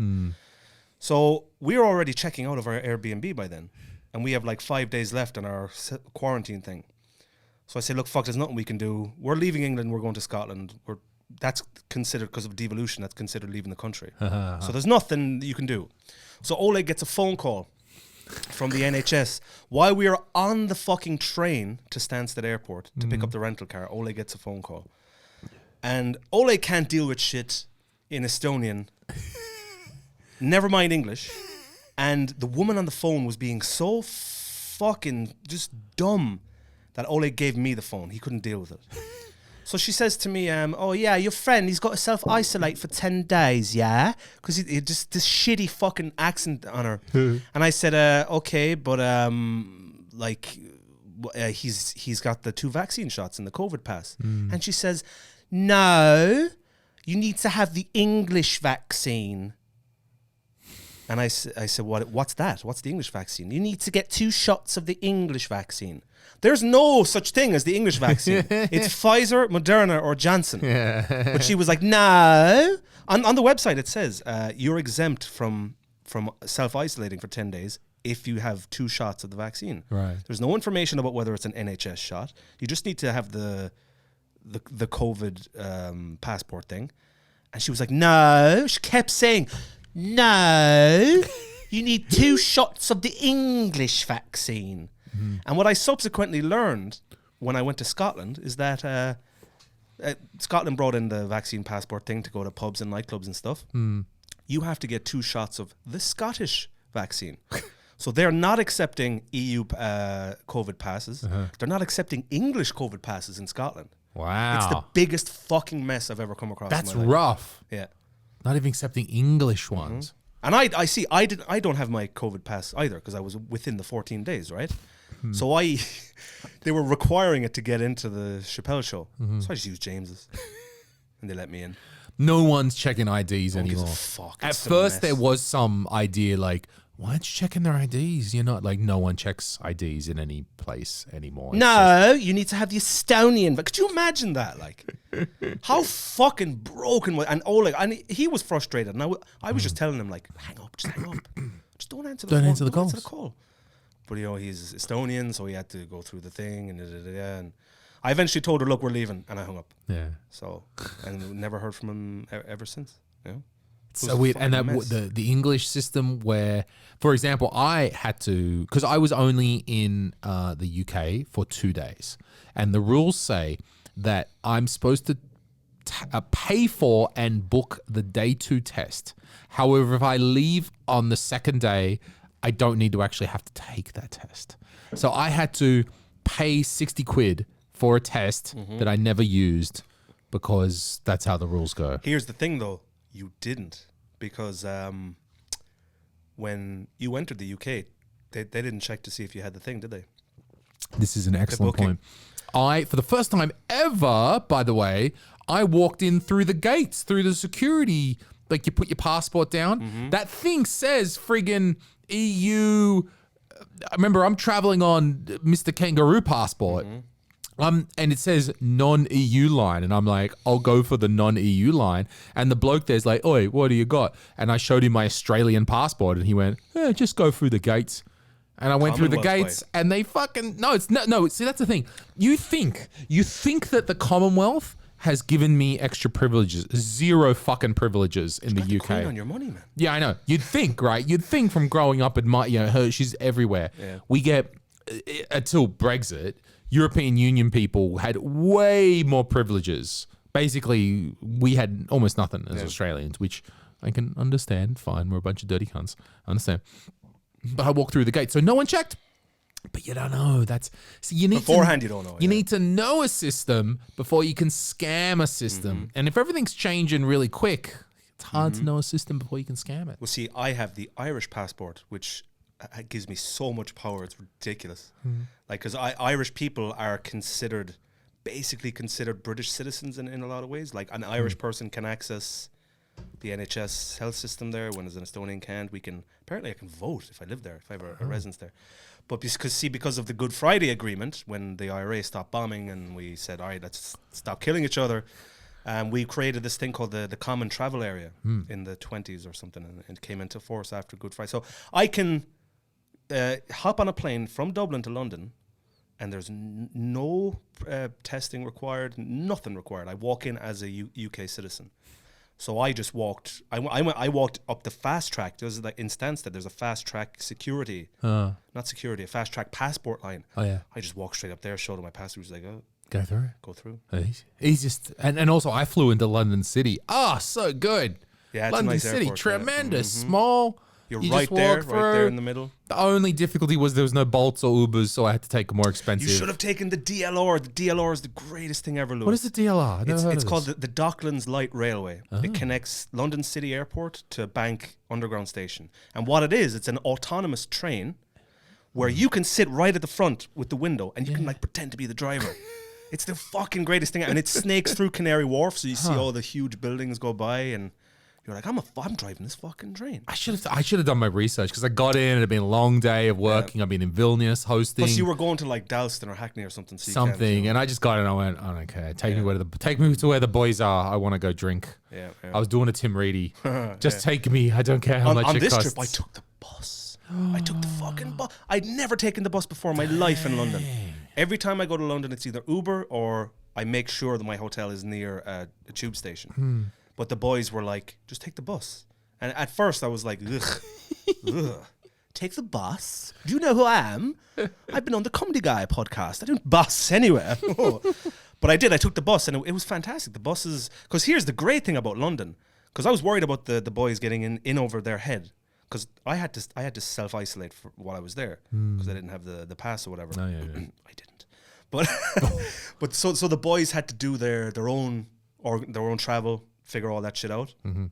So we were already checking out of our Airbnb by then. And we have like 5 days left on our quarantine thing. So I say, look, fuck, there's nothing we can do. We're leaving England, we're going to Scotland. That's considered, because of devolution, that's considered leaving the country. So there's nothing you can do. So Oleg gets a phone call from the NHS while we are on the fucking train to Stansted Airport to pick up the rental car. Oleg gets a phone call. And Oleg can't deal with shit in Estonian. Never mind English. And the woman on the phone was being so fucking just dumb that Oleg gave me the phone. He couldn't deal with it. So she says to me, oh yeah, your friend, he's got to self-isolate for 10 days, yeah? Because he just this shitty fucking accent on her. And I said, okay, but he's got the 2 vaccine shots and the COVID pass. And she says, no, you need to have the English vaccine. And I said, what's that? What's the English vaccine? You need to get 2 shots of the English vaccine. There's no such thing as the English vaccine. It's Pfizer, Moderna, or Janssen. Yeah. But she was like, no. On the website, it says, you're exempt from self-isolating for 10 days if you have 2 shots of the vaccine. Right. There's no information about whether it's an NHS shot. You just need to have the COVID passport thing. And she was like, no. She kept saying, no, you need 2 shots of the English vaccine. And what I subsequently learned when I went to Scotland is that Scotland brought in the vaccine passport thing to go to pubs and nightclubs and stuff. You have to get 2 shots of the Scottish vaccine. So they're not accepting EU COVID passes. They're not accepting English COVID passes in Scotland. Wow. It's the biggest fucking mess I've ever come across. That's in my life. rough. Yeah. Not even accepting English ones. And I don't have my COVID pass either because I was within the 14 days, right? So they were requiring it to get into the Chappelle show. So I just used James's and they let me in. No one's checking IDs Who gives a anymore. fuck? At It's a first, mess. there was some idea like, why aren't you checking their IDs? You're not like, no one checks IDs in any place anymore. It's No, you need to have the Estonian. But could you imagine that? Like, how fucking broken was? And Oleg, and he was frustrated. And I was just telling him, like, hang up, just hang up, just don't answer the Don't phone, answer the don't calls. Answer the call. But he's Estonian, so he had to go through the thing, and I eventually told her, look, we're leaving, and I hung up. Yeah. So, and never heard from him ever since. You know? It's so weird. And that mess. the English system where, for example, I had to, because I was only in the UK for 2 days, and the rules say that I'm supposed to pay for and book the day 2 test. However, if I leave on the second day, I don't need to actually have to take that test. So I had to pay 60 quid for a test that I never used because that's how the rules go. Here's the thing, though. You didn't, because when you entered the UK, they didn't check to see if you had the thing, did they? This is an excellent booking. point. For the first time ever, by the way, I walked in through the gates, through the security, like you put your passport down. That thing says friggin' EU. I remember I'm traveling on Mr. Kangaroo passport. And it says non-EU line. And I'm like, I'll go for the non-EU line. And the bloke there's like, oi, what do you got? And I showed him my Australian passport and he went, just go through the gates. And I went through the Commonwealth gates and they fucking, no, see, that's the thing. You think that the Commonwealth has given me extra privileges, 0 fucking privileges in the UK. Queen on your money, man. Yeah, I know. You'd think, right? You'd think from growing up in she's everywhere. Yeah. We get, until Brexit, European Union people had way more privileges. Basically, we had almost nothing as Australians, which I can understand. Fine, we're a bunch of dirty cunts. I understand. But I walked through the gate, so no one checked. But you don't know. You need Beforehand, you don't know. You need to know a system before you can scam a system. And if everything's changing really quick, it's hard to know a system before you can scam it. Well, see, I have the Irish passport, which gives me so much power. It's ridiculous. Like, because Irish people are basically considered British citizens in a lot of ways. Like, an Irish person can access the NHS health system there, when as an Estonian can't. Apparently I can vote if I live there, if I have a residence there. But because of the Good Friday Agreement, when the IRA stopped bombing and we said, all right, let's stop killing each other, we created this thing called the Common Travel Area in the 20s or something, and it came into force after Good Friday. So I can hop on a plane from Dublin to London, and there's no testing required, nothing required. I walk in as a UK citizen. So I just walked. I walked up the fast track. There's in Stansted. There's a fast track security, not security, a fast track passport line. Oh yeah. I just walked straight up there, showed him my passport. He was like, "Oh, Go through. go through." He's just, and also I flew into London City. So good. Yeah, it's a London nice City, airport, yeah. tremendous, small. You're You right just there, walk through. in the middle. The only difficulty was there was no Bolts or Ubers, so I had to take a more expensive. You should have taken the DLR. The DLR is the greatest thing ever, Lewis. What is the DLR? It's called the Docklands Light Railway. It connects London City Airport to Bank Underground Station. And what it is, it's an autonomous train where you can sit right at the front with the window and you can like pretend to be the driver. It's the fucking greatest thing. And it snakes through Canary Wharf, so you see all the huge buildings go by and you're like, I'm driving this fucking train. I should have done my research because I got in. It had been a long day of working. I've been in Vilnius hosting. Plus, you were going to like Dalston or Hackney or something. So and I just got in. I went, I don't care. Take me to where the boys are. I want to go drink. Yeah. I was doing a Tim Reedy. Just take me. I don't care how much on it this costs. trip, I took the bus. I took the fucking bus. I'd never taken the bus before in my life in London. Every time I go to London, it's either Uber or I make sure that my hotel is near a tube station. But the boys were like, just take the bus. And at first I was like, ugh. take the bus. Do you know who I am? I've been on the Comedy Guy podcast. I don't bus anywhere. But I did. I took the bus, and it was fantastic. The buses, because here's the great thing about London, because I was worried about the boys getting in over their head, because I had to self-isolate for while I was there, because I didn't have the pass or whatever. Oh, yeah. I didn't. But but so the boys had to do their own travel, figure all that shit out. Mm-hmm.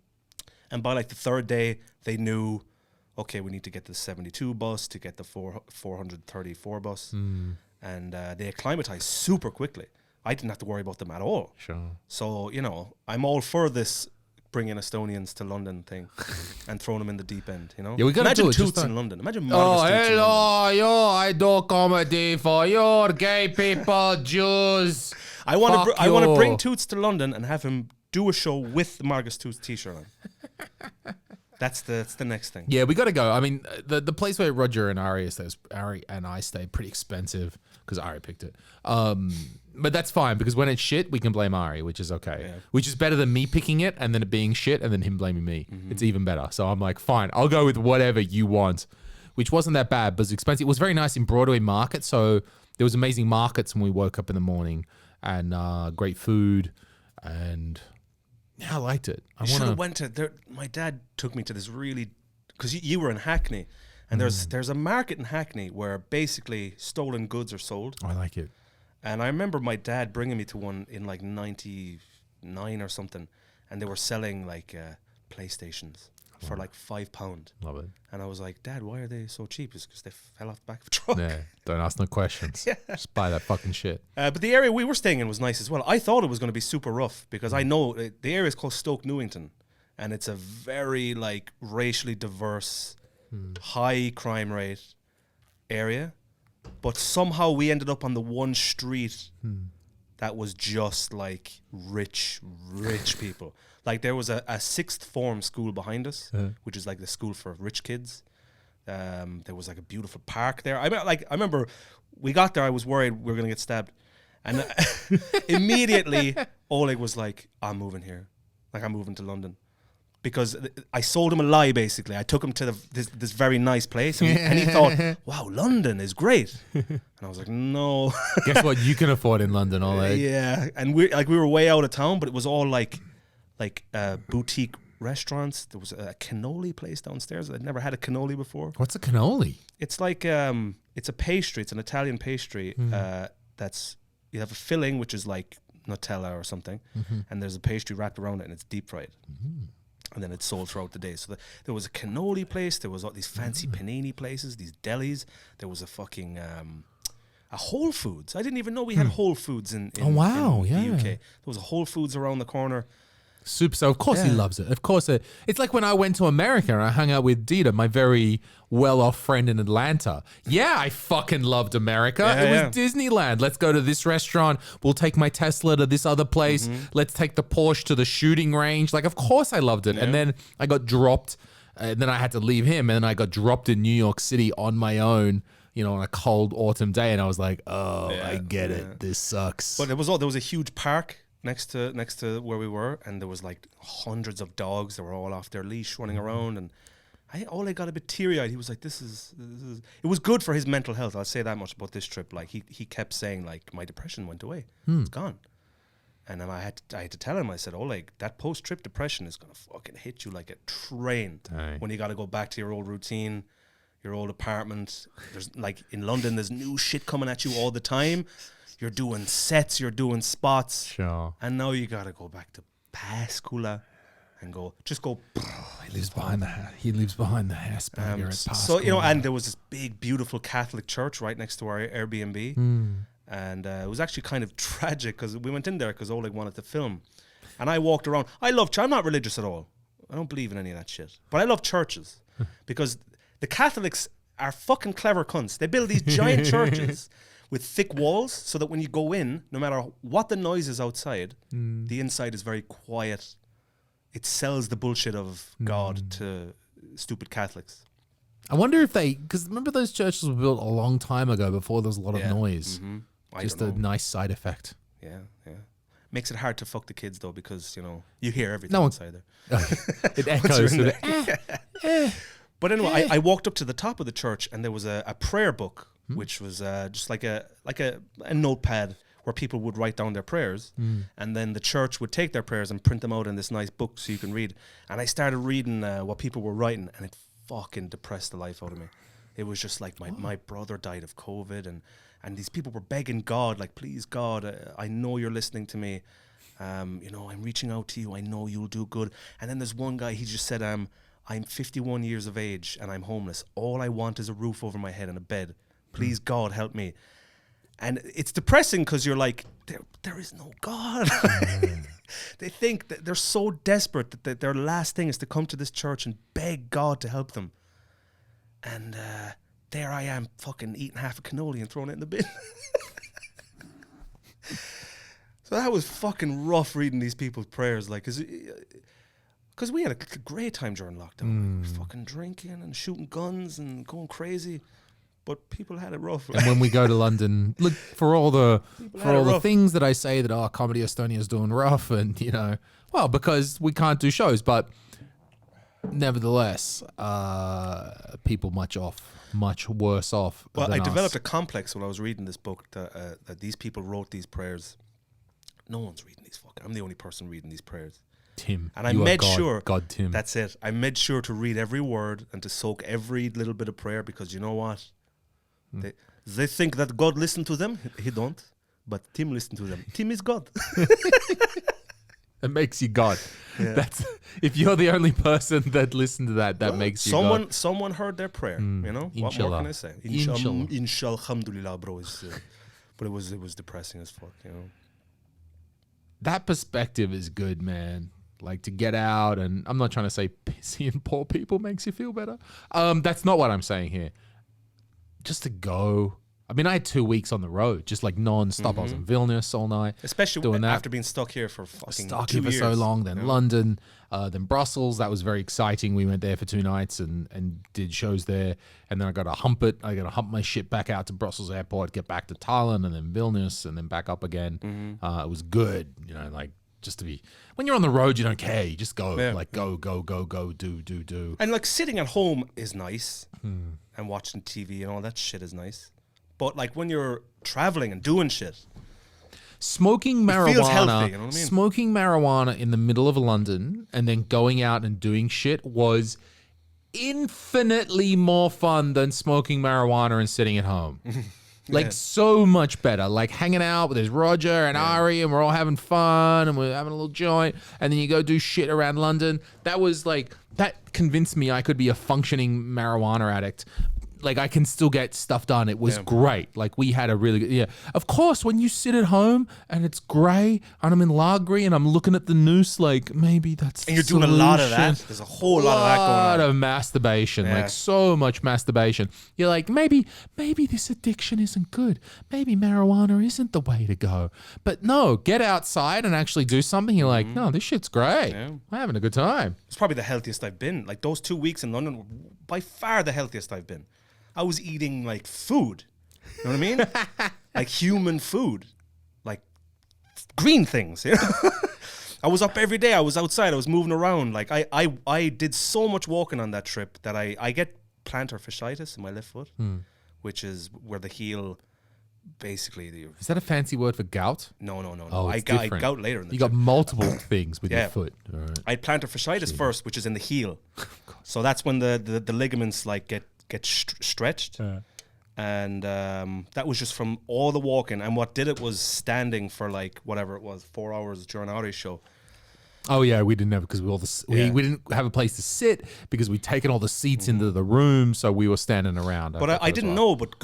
And by like the third day, they knew, okay, we need to get the 72 bus to get the 434 bus. And they acclimatized super quickly. I didn't have to worry about them at all. Sure. So, I'm all for this bringing Estonians to London thing and throwing them in the deep end, Yeah, we gotta Imagine do it. Toots in London. Imagine Marcus Toots in London. I do comedy for your gay people, Jews. I want to bring Toots to London and have him do a show with the Marcus Toots t-shirt on. That's the next thing. Yeah, we got to go. I mean, the place where Roger and Ari and I stayed, pretty expensive because Ari picked it. But that's fine, because when it's shit, we can blame Ari, which is okay. Yeah. Which is better than me picking it and then it being shit and then him blaming me. It's even better. So I'm like, fine, I'll go with whatever you want, which wasn't that bad, but it was expensive. It was very nice in Broadway Market. So there was amazing markets when we woke up in the morning, and great food, and yeah, I liked it. I should have went to there. My dad took me to this really, because you were in Hackney, and there's a market in Hackney where basically stolen goods are sold. I like it. And I remember my dad bringing me to one in like 99 or something, and they were selling like PlayStations for like £5. Love it. And I was like, Dad, why are they so cheap? It's because they fell off the back of a truck. Yeah, don't ask no questions. Yeah. Just buy that fucking shit. But the area we were staying in was nice as well. I thought it was going to be super rough, because I know the area is called Stoke Newington, and it's a very like racially diverse, high crime rate area. But somehow we ended up on the one street that was just like rich people. Like there was a sixth form school behind us, which is like the school for rich kids. There was like a beautiful park there. I remember we got there. I was worried we were gonna get stabbed, and immediately Oleg was like, "I'm moving here. Like I'm moving to London." Because I sold him a lie, basically. I took him to this very nice place, and he thought, "Wow, London is great." And I was like, "No." Guess what you can afford in London, Oleg? Yeah, and we were way out of town, but it was all like boutique restaurants. There was a cannoli place downstairs. I'd never had a cannoli before. What's a cannoli? It's like it's a pastry. It's an Italian pastry. That's, you have a filling, which is like Nutella or something, and there's a pastry wrapped around it, and it's deep fried. And then it's sold throughout the day. So there was a cannoli place. There was all these fancy panini places, these delis. There was a fucking a Whole Foods. I didn't even know we had Whole Foods in the UK. There was a Whole Foods around the corner. Super. So of course he loves it. Of course it's like when I went to America and I hung out with Dita, my very well-off friend in Atlanta. Yeah, I fucking loved America. It was Disneyland. Let's go to this restaurant. We'll take my Tesla to this other place. Let's take the Porsche to the shooting range. Like, of course I loved it. And then I got dropped, and then I had to leave him, and then I got dropped in New York City on my own, on a cold autumn day, and I was like, oh, I get it. This sucks. But there was a huge park next to where we were, and there was like hundreds of dogs that were all off their leash running around, and Oleg got a bit teary-eyed. He was like, this is it was good for his mental health. I'll say that much about this trip. Like he kept saying, like, my depression went away. It's gone. And then I had to tell him, I said, Oleg, that post-trip depression is gonna fucking hit you like a train. Dang. When you gotta go back to your old routine, your old apartment. There's like in London, there's new shit coming at you all the time. You're doing sets, you're doing spots. Sure. And now you got to go back to Pascula and just go. He lives behind the house. So, and there was this big, beautiful Catholic church right next to our Airbnb. And it was actually kind of tragic because we went in there because Oleg wanted to film. And I walked around. I'm not religious at all. I don't believe in any of that shit. But I love churches because the Catholics are fucking clever cunts. They build these giant churches with thick walls so that when you go in, no matter what the noise is outside, the inside is very quiet. It sells the bullshit of God to stupid Catholics. I wonder if because remember those churches were built a long time ago before there was a lot of noise. Just a nice side effect. Yeah. Makes it hard to fuck the kids though, because, you hear everything inside there. It echoes. But anyway, I walked up to the top of the church, and there was a prayer book, which was just like a notepad where people would write down their prayers, and then the church would take their prayers and print them out in this nice book so you can read. And I started reading what people were writing, and it fucking depressed the life out of me. It was just like my brother died of COVID, and these people were begging God, like, please God, I know you're listening to me. I'm reaching out to you. I know you'll do good. And then there's one guy, he just said, I'm 51 years of age and I'm homeless. All I want is a roof over my head and a bed. Please, God, help me. And it's depressing because you're like, there is no God. They think that they're so desperate that their last thing is to come to this church and beg God to help them. And there I am, fucking eating half a cannoli and throwing it in the bin. So that was fucking rough reading these people's prayers, like, because we had a great time during lockdown. Fucking drinking and shooting guns and going crazy. But people had it rough. And when we go to London, look, for all the things that I say that Comedy Estonia is doing rough, and because we can't do shows, but nevertheless, people much worse off. Well, than I developed us. a complex when I was reading this book that these people wrote these prayers. No one's reading these fucking. I'm the only person reading these prayers. Tim, and I made sure. God, Tim. That's it. I made sure to read every word and to soak every little bit of prayer, because you know what? They think that God listened to them. He don't. But Tim listened to them. Tim is God. It makes you God. Yeah. That's if you're the only person that listened to that makes you God. Someone heard their prayer. What more can I say? Inshallah, alhamdulillah, bro. But it was depressing as fuck. That perspective is good, man. Like, to get out, and I'm not trying to say pissy and poor people makes you feel better. That's not what I'm saying here. Just to go. I mean, I had 2 weeks on the road, just like non-stop. I was in Vilnius all night. Especially doing that. After being stuck here for fucking 2 for years. so long, then London, then Brussels. That was very exciting. We went there for 2 nights and did shows there. And then I got to hump my shit back out to Brussels airport, get back to Tallinn, and then Vilnius, and then back up again. It was good, like, just to be, when you're on the road, you don't care. You just go, go, do. And like, sitting at home is nice, and watching TV and all that shit is nice. But like, when you're traveling and doing shit, smoking marijuana, feels healthy, you know what I mean? Smoking marijuana in the middle of London and then going out and doing shit was infinitely more fun than smoking marijuana and sitting at home. Like, so much better. Like, hanging out with there's Roger and Ari, and we're all having fun, and we're having a little joint, and then you go do shit around London. That was like, that convinced me I could be a functioning marijuana addict. Like, I can still get stuff done. It was great. Like, we had a really good, Of course, when you sit at home and it's grey and I'm in Lagri and I'm looking at the noose, like, maybe that's and you're doing a lot of that. There's a whole lot of that going on. A lot of masturbation, like so much masturbation. You're like, maybe this addiction isn't good. Maybe marijuana isn't the way to go. But no, get outside and actually do something. You're like, no, this shit's great. Yeah. I'm having a good time. It's probably the healthiest I've been. Like, those 2 weeks in London were by far the healthiest I've been. I was eating like food, you know what I mean? Like human food, like green things. I was up every day. I was outside. I was moving around. Like I did so much walking on that trip that I get plantar fasciitis in my left foot, which is where the heel basically. Is that a fancy word for gout? No. Oh, I got gout later in the You trip. got multiple things with your foot. All right. I had plantar fasciitis first, which is in the heel. So that's when the ligaments like get stretched, and that was just from all the walking. And what did it was standing for like whatever it was 4 hours during Ari's show. Oh yeah, we didn't have because we didn't have a place to sit because we'd taken all the seats into the room, so we were standing around. But I didn't know. But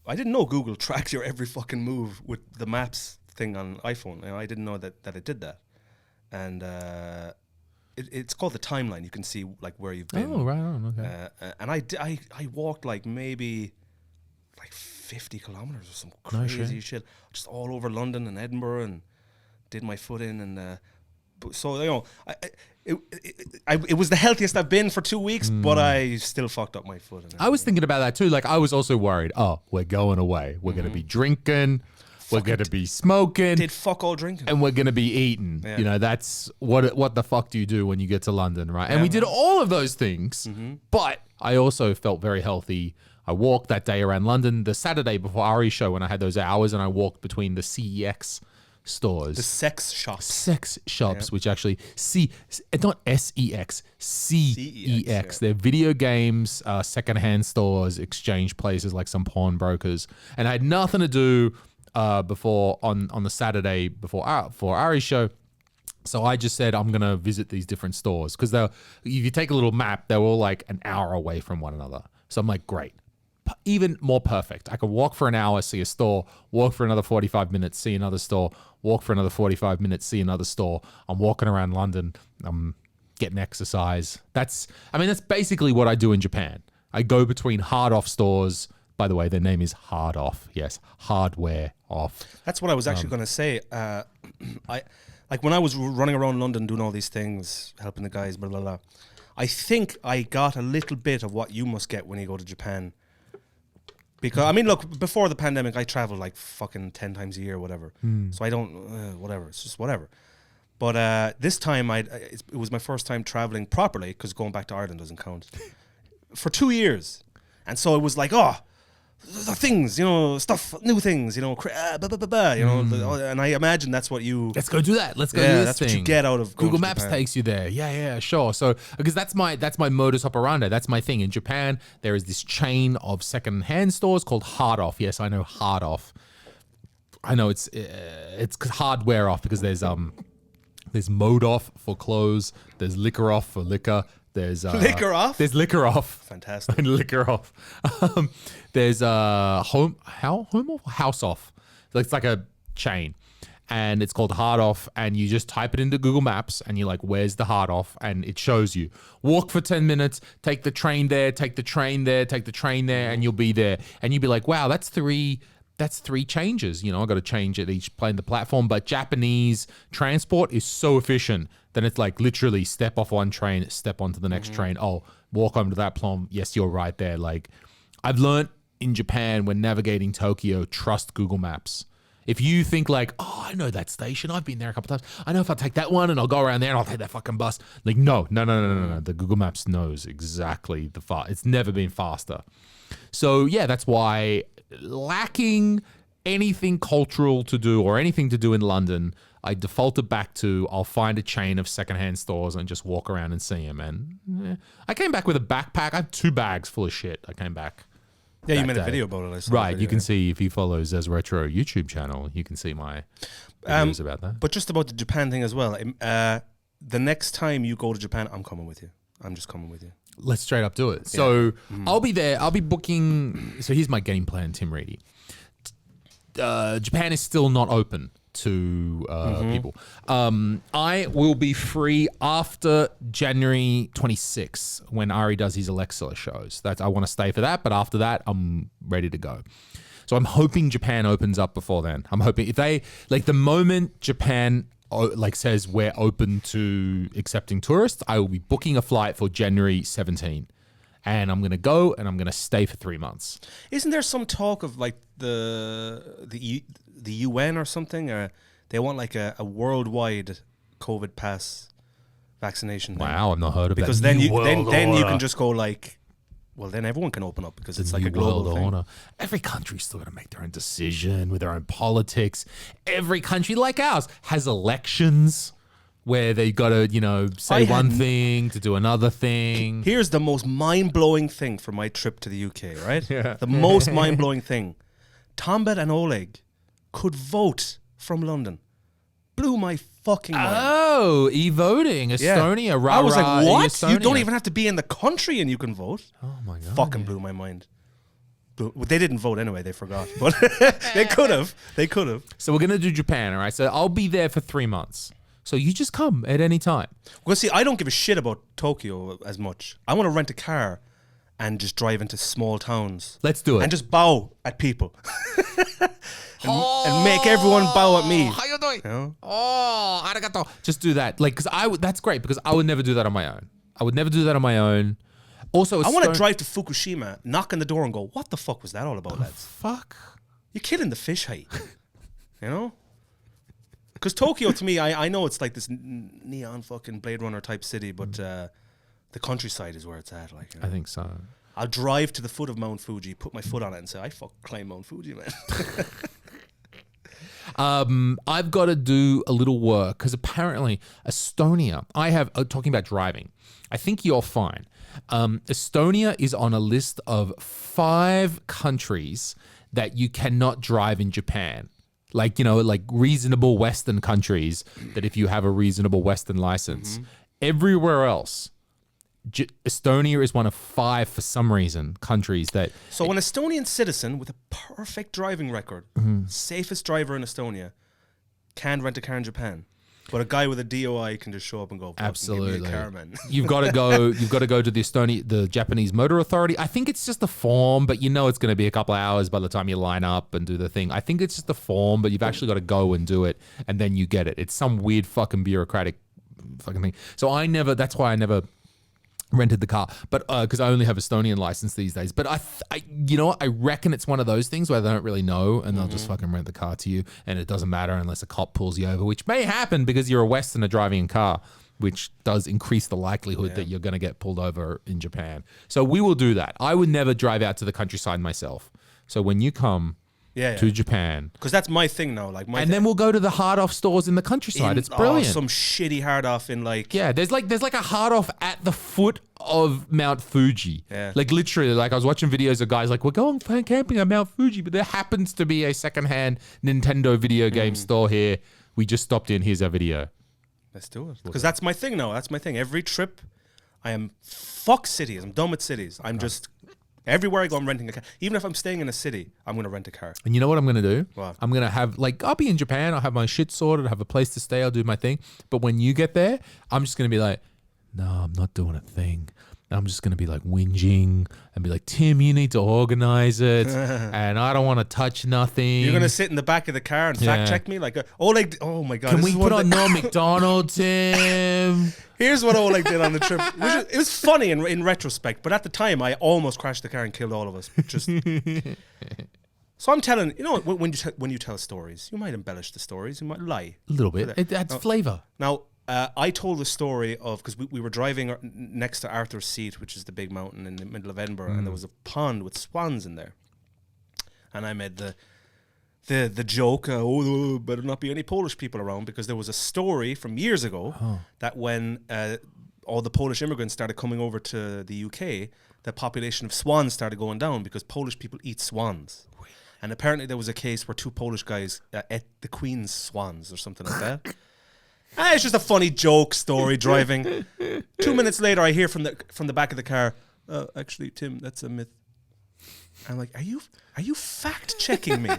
I didn't know Google tracked your every fucking move with the maps thing on iPhone. I didn't know that it did that, and. It's called the timeline. You can see like where you've been. Oh, right on. Okay. And I walked like maybe like 50 kilometers or some crazy shit, just all over London and Edinburgh, and did my foot in. And so it was the healthiest I've been for 2 weeks, but I still fucked up my foot. I was thinking about that too. Like, I was also worried. Oh, we're going away. We're going to be drinking. we're going to be smoking. Did fuck all drinking. And we're going to be eating. Yeah. You know, that's what the fuck do you do when you get to London, right? And we did all of those things, but I also felt very healthy. I walked that day around London, the Saturday before Ari's show when I had those hours, and I walked between the CEX stores. The sex shops. Sex shops, which actually, not SEX, CEX. They're video games, secondhand stores, exchange places like some pawnbrokers. And I had nothing to do before on the Saturday for Ari's show. So I just said, I'm going to visit these different stores because if you take a little map, they're all like an hour away from one another. So I'm like, great. Even more perfect. I could walk for an hour, see a store, walk for another 45 minutes, see another store, walk for another 45 minutes, see another store. I'm walking around London. I'm getting exercise. That's basically what I do in Japan. I go between hard off stores. By the way, their name is Hard Off. Yes, hardware off. That's what I was actually going to say. When I was running around London doing all these things, helping the guys, blah, blah, blah, I think I got a little bit of what you must get when you go to Japan. Because, look, before the pandemic, I traveled like fucking 10 times a year, whatever. So I don't, whatever. It's just whatever. But this time, it was my first time traveling properly, because going back to Ireland doesn't count, for 2 years. And so it was like, the things, stuff, new things, and I imagine that's what you... Let's go do that. Let's go do this that's thing. What you get out of Google Maps takes you there. Yeah, sure. So, because that's my modus operandi. That's my thing. In Japan, there is this chain of second-hand stores called Hard Off. Yes, I know Hard Off. I know it's hardware off because there's mode off for clothes. There's liquor off for liquor. There's liquor off. There's liquor off. Fantastic. Liquor off. There's house off. It's like a chain, and it's called Hard Off. And you just type it into Google Maps, and you're like, "Where's the Hard Off?" And it shows you. Walk for 10 minutes. Take the train there. Take the train there. Take the train there, and you'll be there. And you'll be like, "Wow, that's three changes." I got to change at each plane the platform. But Japanese transport is so efficient. Then it's like literally step off one train, step onto the next train. Oh, walk over to that platform. Yes, you're right there. Like, I've learned in Japan when navigating Tokyo, trust Google Maps. If you think like, I know that station. I've been there a couple times. I know if I take that one and I'll go around there and I'll take that fucking bus. Like, no. The Google Maps knows exactly it's never been faster. So yeah, that's why lacking anything cultural to do or anything to do in London, I defaulted back to I'll find a chain of secondhand stores and just walk around and see them. And I came back with a backpack. I have 2 bags full of shit. I came back. Yeah, you made a video about it. Right. You can see if you follow Zez Retro YouTube channel, you can see my videos about that. But just about the Japan thing as well. The next time you go to Japan, I'm coming with you. I'm just coming with you. Let's straight up do it. So I'll be there. I'll be booking. So here's my game plan, Tim Reedy. Japan is still not open to people. I will be free after January 26th when Ari does his Alexa shows. I want to stay for that, but after that, I'm ready to go. So I'm hoping Japan opens up before then. I'm hoping if they the moment Japan says we're open to accepting tourists, I will be booking a flight for January 17. And I'm going to go and I'm going to stay for 3 months. Isn't there some talk of like the UN or something? Or they want like a worldwide COVID pass vaccination thing. Wow, I've not heard of because that. Because then you can just go like, well, then everyone can open up because it's like a global thing. Order. Every country's still going to make their own decision with their own politics. Every country like ours has elections where they got to, say one thing to do another thing. Here's the most mind-blowing thing from my trip to the UK, right? Yeah. The most mind-blowing thing. Tambet and Oleg could vote from London. Blew my fucking mind. Oh, e-voting. Estonia. Yeah. I was like, what? Estonia. You don't even have to be in the country and you can vote. Oh, my God. Fucking blew my mind. They didn't vote anyway. They forgot. But they could have. They could have. So we're going to do Japan, all right? So I'll be there for 3 months. So you just come at any time. Well, see, I don't give a shit about Tokyo as much. I want to rent a car and just drive into small towns. Let's do it. And just bow at people. and make everyone bow at me. How you doing? Oh, arigato. Just do that. That's great because I would never do that on my own. I would never do that on my own. Also, I want to drive to Fukushima, knock on the door and go, what the fuck was that all about, lads? Fuck. You're killing the fish, hey. You know? Because Tokyo, to me, I know it's like this neon fucking Blade Runner type city, but the countryside is where it's at. Like, you know? I think so. I'll drive to the foot of Mount Fuji, put my foot on it, and say, I fuck climb Mount Fuji, man. I've got to do a little work because apparently Estonia, I have, talking about driving, I think you're fine. Estonia is on a list of 5 countries that you cannot drive in Japan. Like, you know, like reasonable Western countries that if you have a reasonable Western license, everywhere else, Estonia is one of 5 for some reason countries that. So an Estonian citizen with a perfect driving record, safest driver in Estonia, can't rent a car in Japan. But a guy with a DOI can just show up and go, absolutely, give me a car, man. You've got to go. You've got to go to the Japanese Motor Authority. I think it's just a form, but you know it's going to be a couple of hours by the time you line up and do the thing. I think it's just a form, but you've actually got to go and do it, and then you get it. It's some weird fucking bureaucratic fucking thing. So that's why I never rented the car, but because I only have Estonian license these days. But I you know what, I reckon it's one of those things where they don't really know and they'll just fucking rent the car to you, and it doesn't matter unless a cop pulls you over, which may happen because you're a Westerner driving a car, which does increase the likelihood that you're going to get pulled over in Japan. So we will do that. I would never drive out to the countryside myself. So when you come to Japan, because that's my thing now. Like then we'll go to the hard off stores in the countryside. It's brilliant. Some shitty hard off in like there's like a hard off at the foot of Mount Fuji. Yeah. Like literally, like I was watching videos of guys like, we're going camping at Mount Fuji, but there happens to be a secondhand Nintendo video game store here. We just stopped in. Here's our video. Let's do it. Because that's my thing now. That's my thing. Every trip, I am fuck cities. I'm done with cities. I'm just everywhere I go, I'm renting a car. Even if I'm staying in a city, I'm going to rent a car. And you know what I'm going to do? What? I'm going to have, like, I'll be in Japan. I'll have my shit sorted. I'll have a place to stay. I'll do my thing. But when you get there, I'm just going to be like, no, I'm not doing a thing. I'm just going to be like whinging and be like, Tim, you need to organize it. And I don't want to touch nothing. You're going to sit in the back of the car and fact check me? Like, Oleg, oh my God. Can we put on no McDonald's, Tim? Here's what Oleg did on the trip. It was funny in retrospect, but at the time, I almost crashed the car and killed all of us. Just So I'm telling, you know, when you tell stories, you might embellish the stories, you might lie. A little bit. It adds flavor. Now, I told the story of, because we were driving next to Arthur's Seat, which is the big mountain in the middle of Edinburgh, and there was a pond with swans in there. And I made the joke, better not be any Polish people around, because there was a story from years ago that when all the Polish immigrants started coming over to the UK, the population of swans started going down because Polish people eat swans. And apparently there was a case where 2 Polish guys ate the Queen's swans or something like that. It's just a funny joke story driving. 2 minutes later, I hear from the back of the car, actually, Tim, that's a myth. I'm like, are you fact checking me?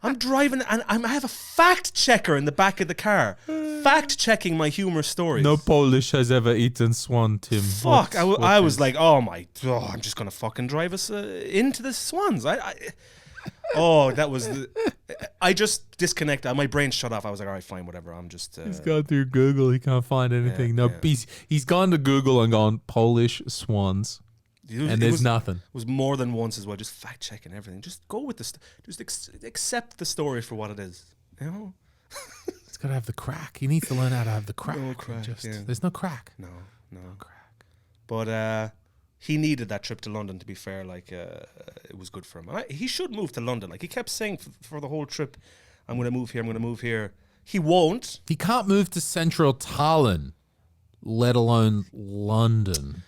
I'm driving and I have a fact checker in the back of the car, fact checking my humor stories. No Polish has ever eaten swan, Tim. Fuck, I was like, I'm just gonna fucking drive us into the swans. That was I just disconnected. My brain shut off. I was like, all right, fine, whatever. I'm just. He's gone through Google. He can't find anything. He's gone to Google and gone Polish swans. And there's nothing. It was more than once as well. Just fact checking everything. Just go with this. Just accept the story for what it is. You know. It's got to have the crack. He needs to learn how to have the crack. No crack. There's no crack. No crack. But he needed that trip to London. To be fair, like it was good for him. He should move to London. Like he kept saying for the whole trip, I'm going to move here. I'm going to move here. He won't. He can't move to central Tallinn, let alone London.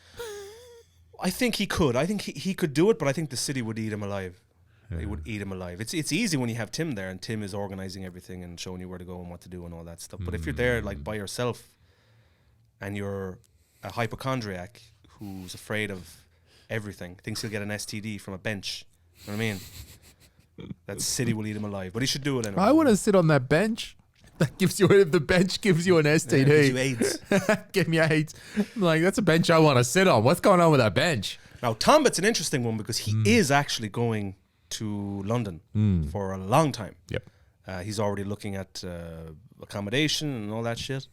I think he could. I think he could do it, but I think the city would eat him alive. Yeah. It would eat him alive. It's easy when you have Tim there, and Tim is organizing everything and showing you where to go and what to do and all that stuff. But if you're there like by yourself, and you're a hypochondriac who's afraid of everything, thinks he'll get an STD from a bench. You know what I mean? That city will eat him alive. But he should do it anyway. I want to sit on that bench. That gives you, if the bench gives you an STD. Gives you AIDS. Give me AIDS. I'm like, that's a bench I want to sit on. What's going on with that bench? Now, Tambet's an interesting one because he is actually going to London for a long time. Yep. He's already looking at accommodation and all that shit.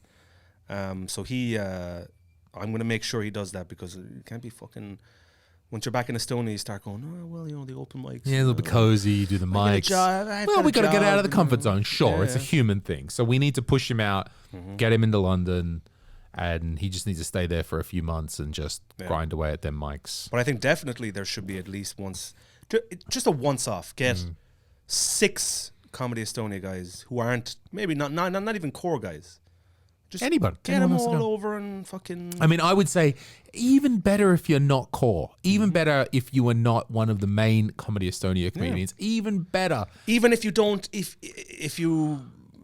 So I'm going to make sure he does that because you can't be fucking Once you're back in Estonia, you start going, oh, well, the open mics. Yeah, a little bit cozy, do the mics. Well, we got to get out of the comfort zone. Sure, it's a human thing. So we need to push him out, get him into London, and he just needs to stay there for a few months and just grind away at them mics. But I think definitely there should be at least just a once-off. Get 6 Comedy Estonia guys who aren't, maybe not even core guys. Just anybody. Get them all over and fucking... I mean, I would say even better if you're not core. Even better if you are not one of the main Comedy Estonia comedians. Even better. Even if you don't... If you...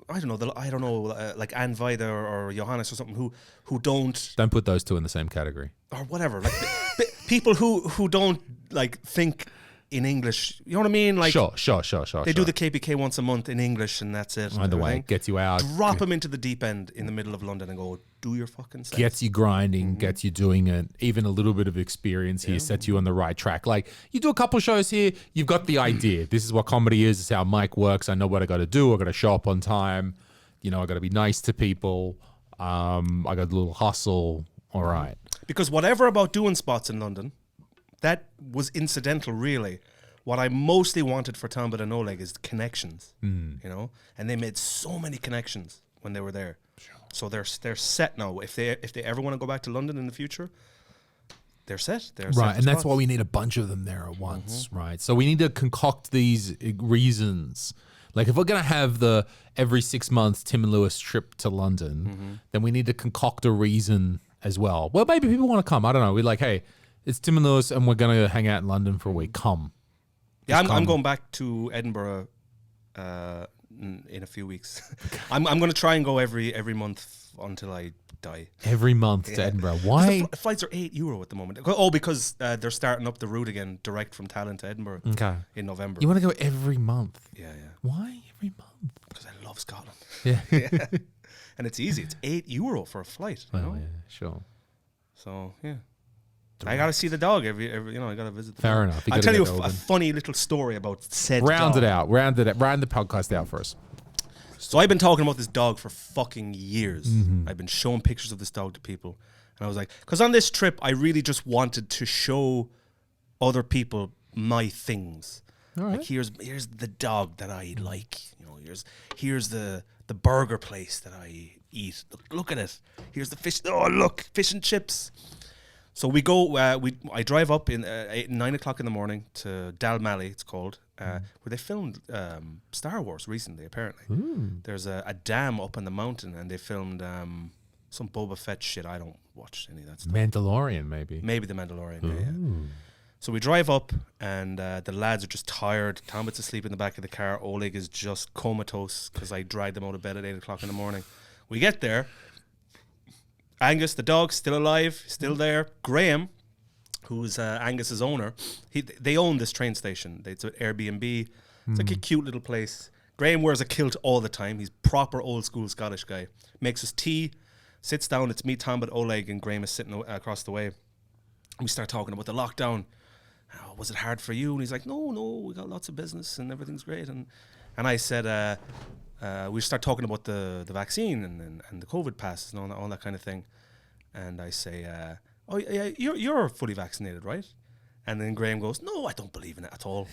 I don't know, like Anne Vida or Johannes or something who don't... Don't put those two in the same category. Or whatever. Like people who don't like think in English. You know what I mean? Like Sure. They do the KPK once a month in English and that's it. Either way, gets you out. Drop them into the deep end in the middle of London and go, do your fucking set. Gets you grinding, gets you doing it. Even a little bit of experience here sets you on the right track. Like, you do a couple shows here, you've got the idea. This is what comedy is. This is how Mike works. I know what I got to do. I got to show up on time. I got to be nice to people. I got a little hustle. All right. Because whatever about doing spots in London, that was incidental, really. What I mostly wanted for Tambet and Oleg is connections, and they made so many connections when they were there. Sure. So they're set now. If they ever want to go back to London in the future, they're set. Right, and that's why we need a bunch of them there at once, right? So we need to concoct these reasons. Like, if we're going to have the every 6 months Tim and Lewis trip to London, then we need to concoct a reason as well. Well, maybe people want to come. I don't know. We're like, hey, it's Tim and Lewis, and we're going to hang out in London for a week. Come. Yeah, I'm going back to Edinburgh in a few weeks. I'm going to try and go every month until I die. Every month to Edinburgh. Why? The flights are €8 at the moment. Oh, because they're starting up the route again, direct from Tallinn to Edinburgh in November. You want to go every month? Yeah. Why every month? Because I love Scotland. Yeah. And it's easy. It's €8 for a flight. Oh, yeah, sure. So, yeah. I got to see the dog every I got to visit the dog. Fair enough. I'll tell you a funny little story about said Round dog. Round the podcast out for us. So I've been talking about this dog for fucking years. I've been showing pictures of this dog to people. And I was like, because on this trip, I really just wanted to show other people my things. All right. Like, here's the dog that I like. Here's the burger place that I eat. Look at it. Here's the fish. Oh, look, fish and chips. So we go. I drive up in 9 o'clock in the morning to Dalmally. It's called where they filmed Star Wars recently. Apparently, there's a dam up on the mountain, and they filmed some Boba Fett shit. I don't watch any of that stuff. Mandalorian, maybe the Mandalorian. Yeah. So we drive up, and the lads are just tired. Tambet's asleep in the back of the car. Oleg is just comatose because I dragged them out of bed at 8 o'clock in the morning. We get there. Angus, the dog, still alive, still there. Graham, who's Angus's owner, they own this train station. It's an Airbnb. It's like a cute little place. Graham wears a kilt all the time. He's proper old school Scottish guy. Makes us tea, sits down. It's me, Tambet, Oleg, and Graham is sitting across the way. We start talking about the lockdown. Oh, was it hard for you? And he's like, no, we got lots of business and everything's great. And I said, we start talking about the vaccine and the COVID passes and all that kind of thing. And I say, oh, yeah, you're fully vaccinated, right? And then Graham goes, no, I don't believe in it at all.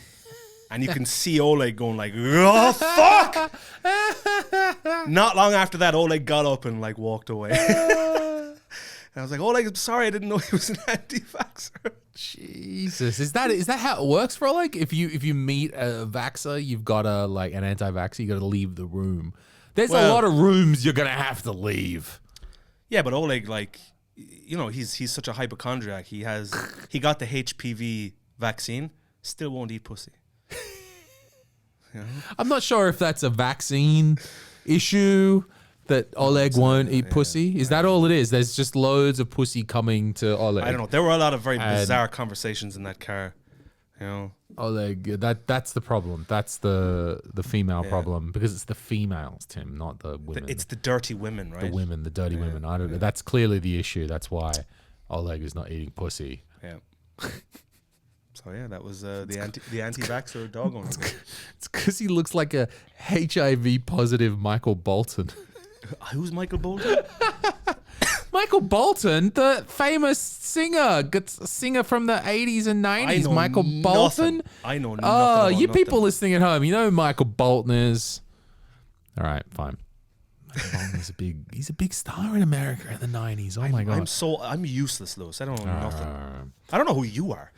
And you can see Oleg going like, oh, fuck! Not long after that, Oleg got up and like walked away. And I was like, Oleg, I'm sorry, I didn't know he was an anti-vaxxer. Jesus, is that how it works for Oleg? If you meet a vaxxer, you've got to like an anti-vaxxer, you got to leave the room. There's a lot of rooms you're gonna have to leave. Yeah, but Oleg, like, he's such a hypochondriac. He got the HPV vaccine, still won't eat pussy. I'm not sure if that's a vaccine issue that Oleg won't eat pussy. Is that all it is? There's just loads of pussy coming to Oleg. I don't know. There were a lot of very bizarre conversations in that car. Oleg, that's the problem. That's the female problem, because it's the females, Tim, not the women. It's the dirty women, right? The dirty women. I don't know. That's clearly the issue. That's why Oleg is not eating pussy. Yeah. So yeah, that was the anti-vaxxer dog owner. It's because he looks like a HIV positive Michael Bolton. Who's Michael Bolton? Michael Bolton, the famous singer from the 80s and 90s. Michael Bolton. I know nothing. Oh, about you nothing. people listening at home, you know who Michael Bolton is. All right, fine. Michael Bolton is he's a big star in America in the 90s. Oh my God. I'm useless, Lewis. I don't know nothing. I don't know who you are.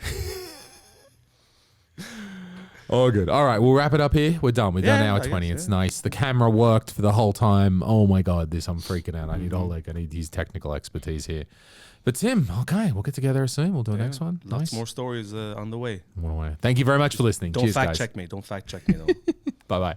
Oh, good. All right, we'll wrap it up here. We're done. We're done hour 20. It's nice. The camera worked for the whole time. Oh my God, I'm freaking out. I need Oleg. I need his technical expertise here. But Tim, okay, we'll get together soon. We'll do the next one. Lots more stories on the way. Thank you very much for listening. Don't Cheers, fact guys. check me. Don't fact check me though. Bye-bye.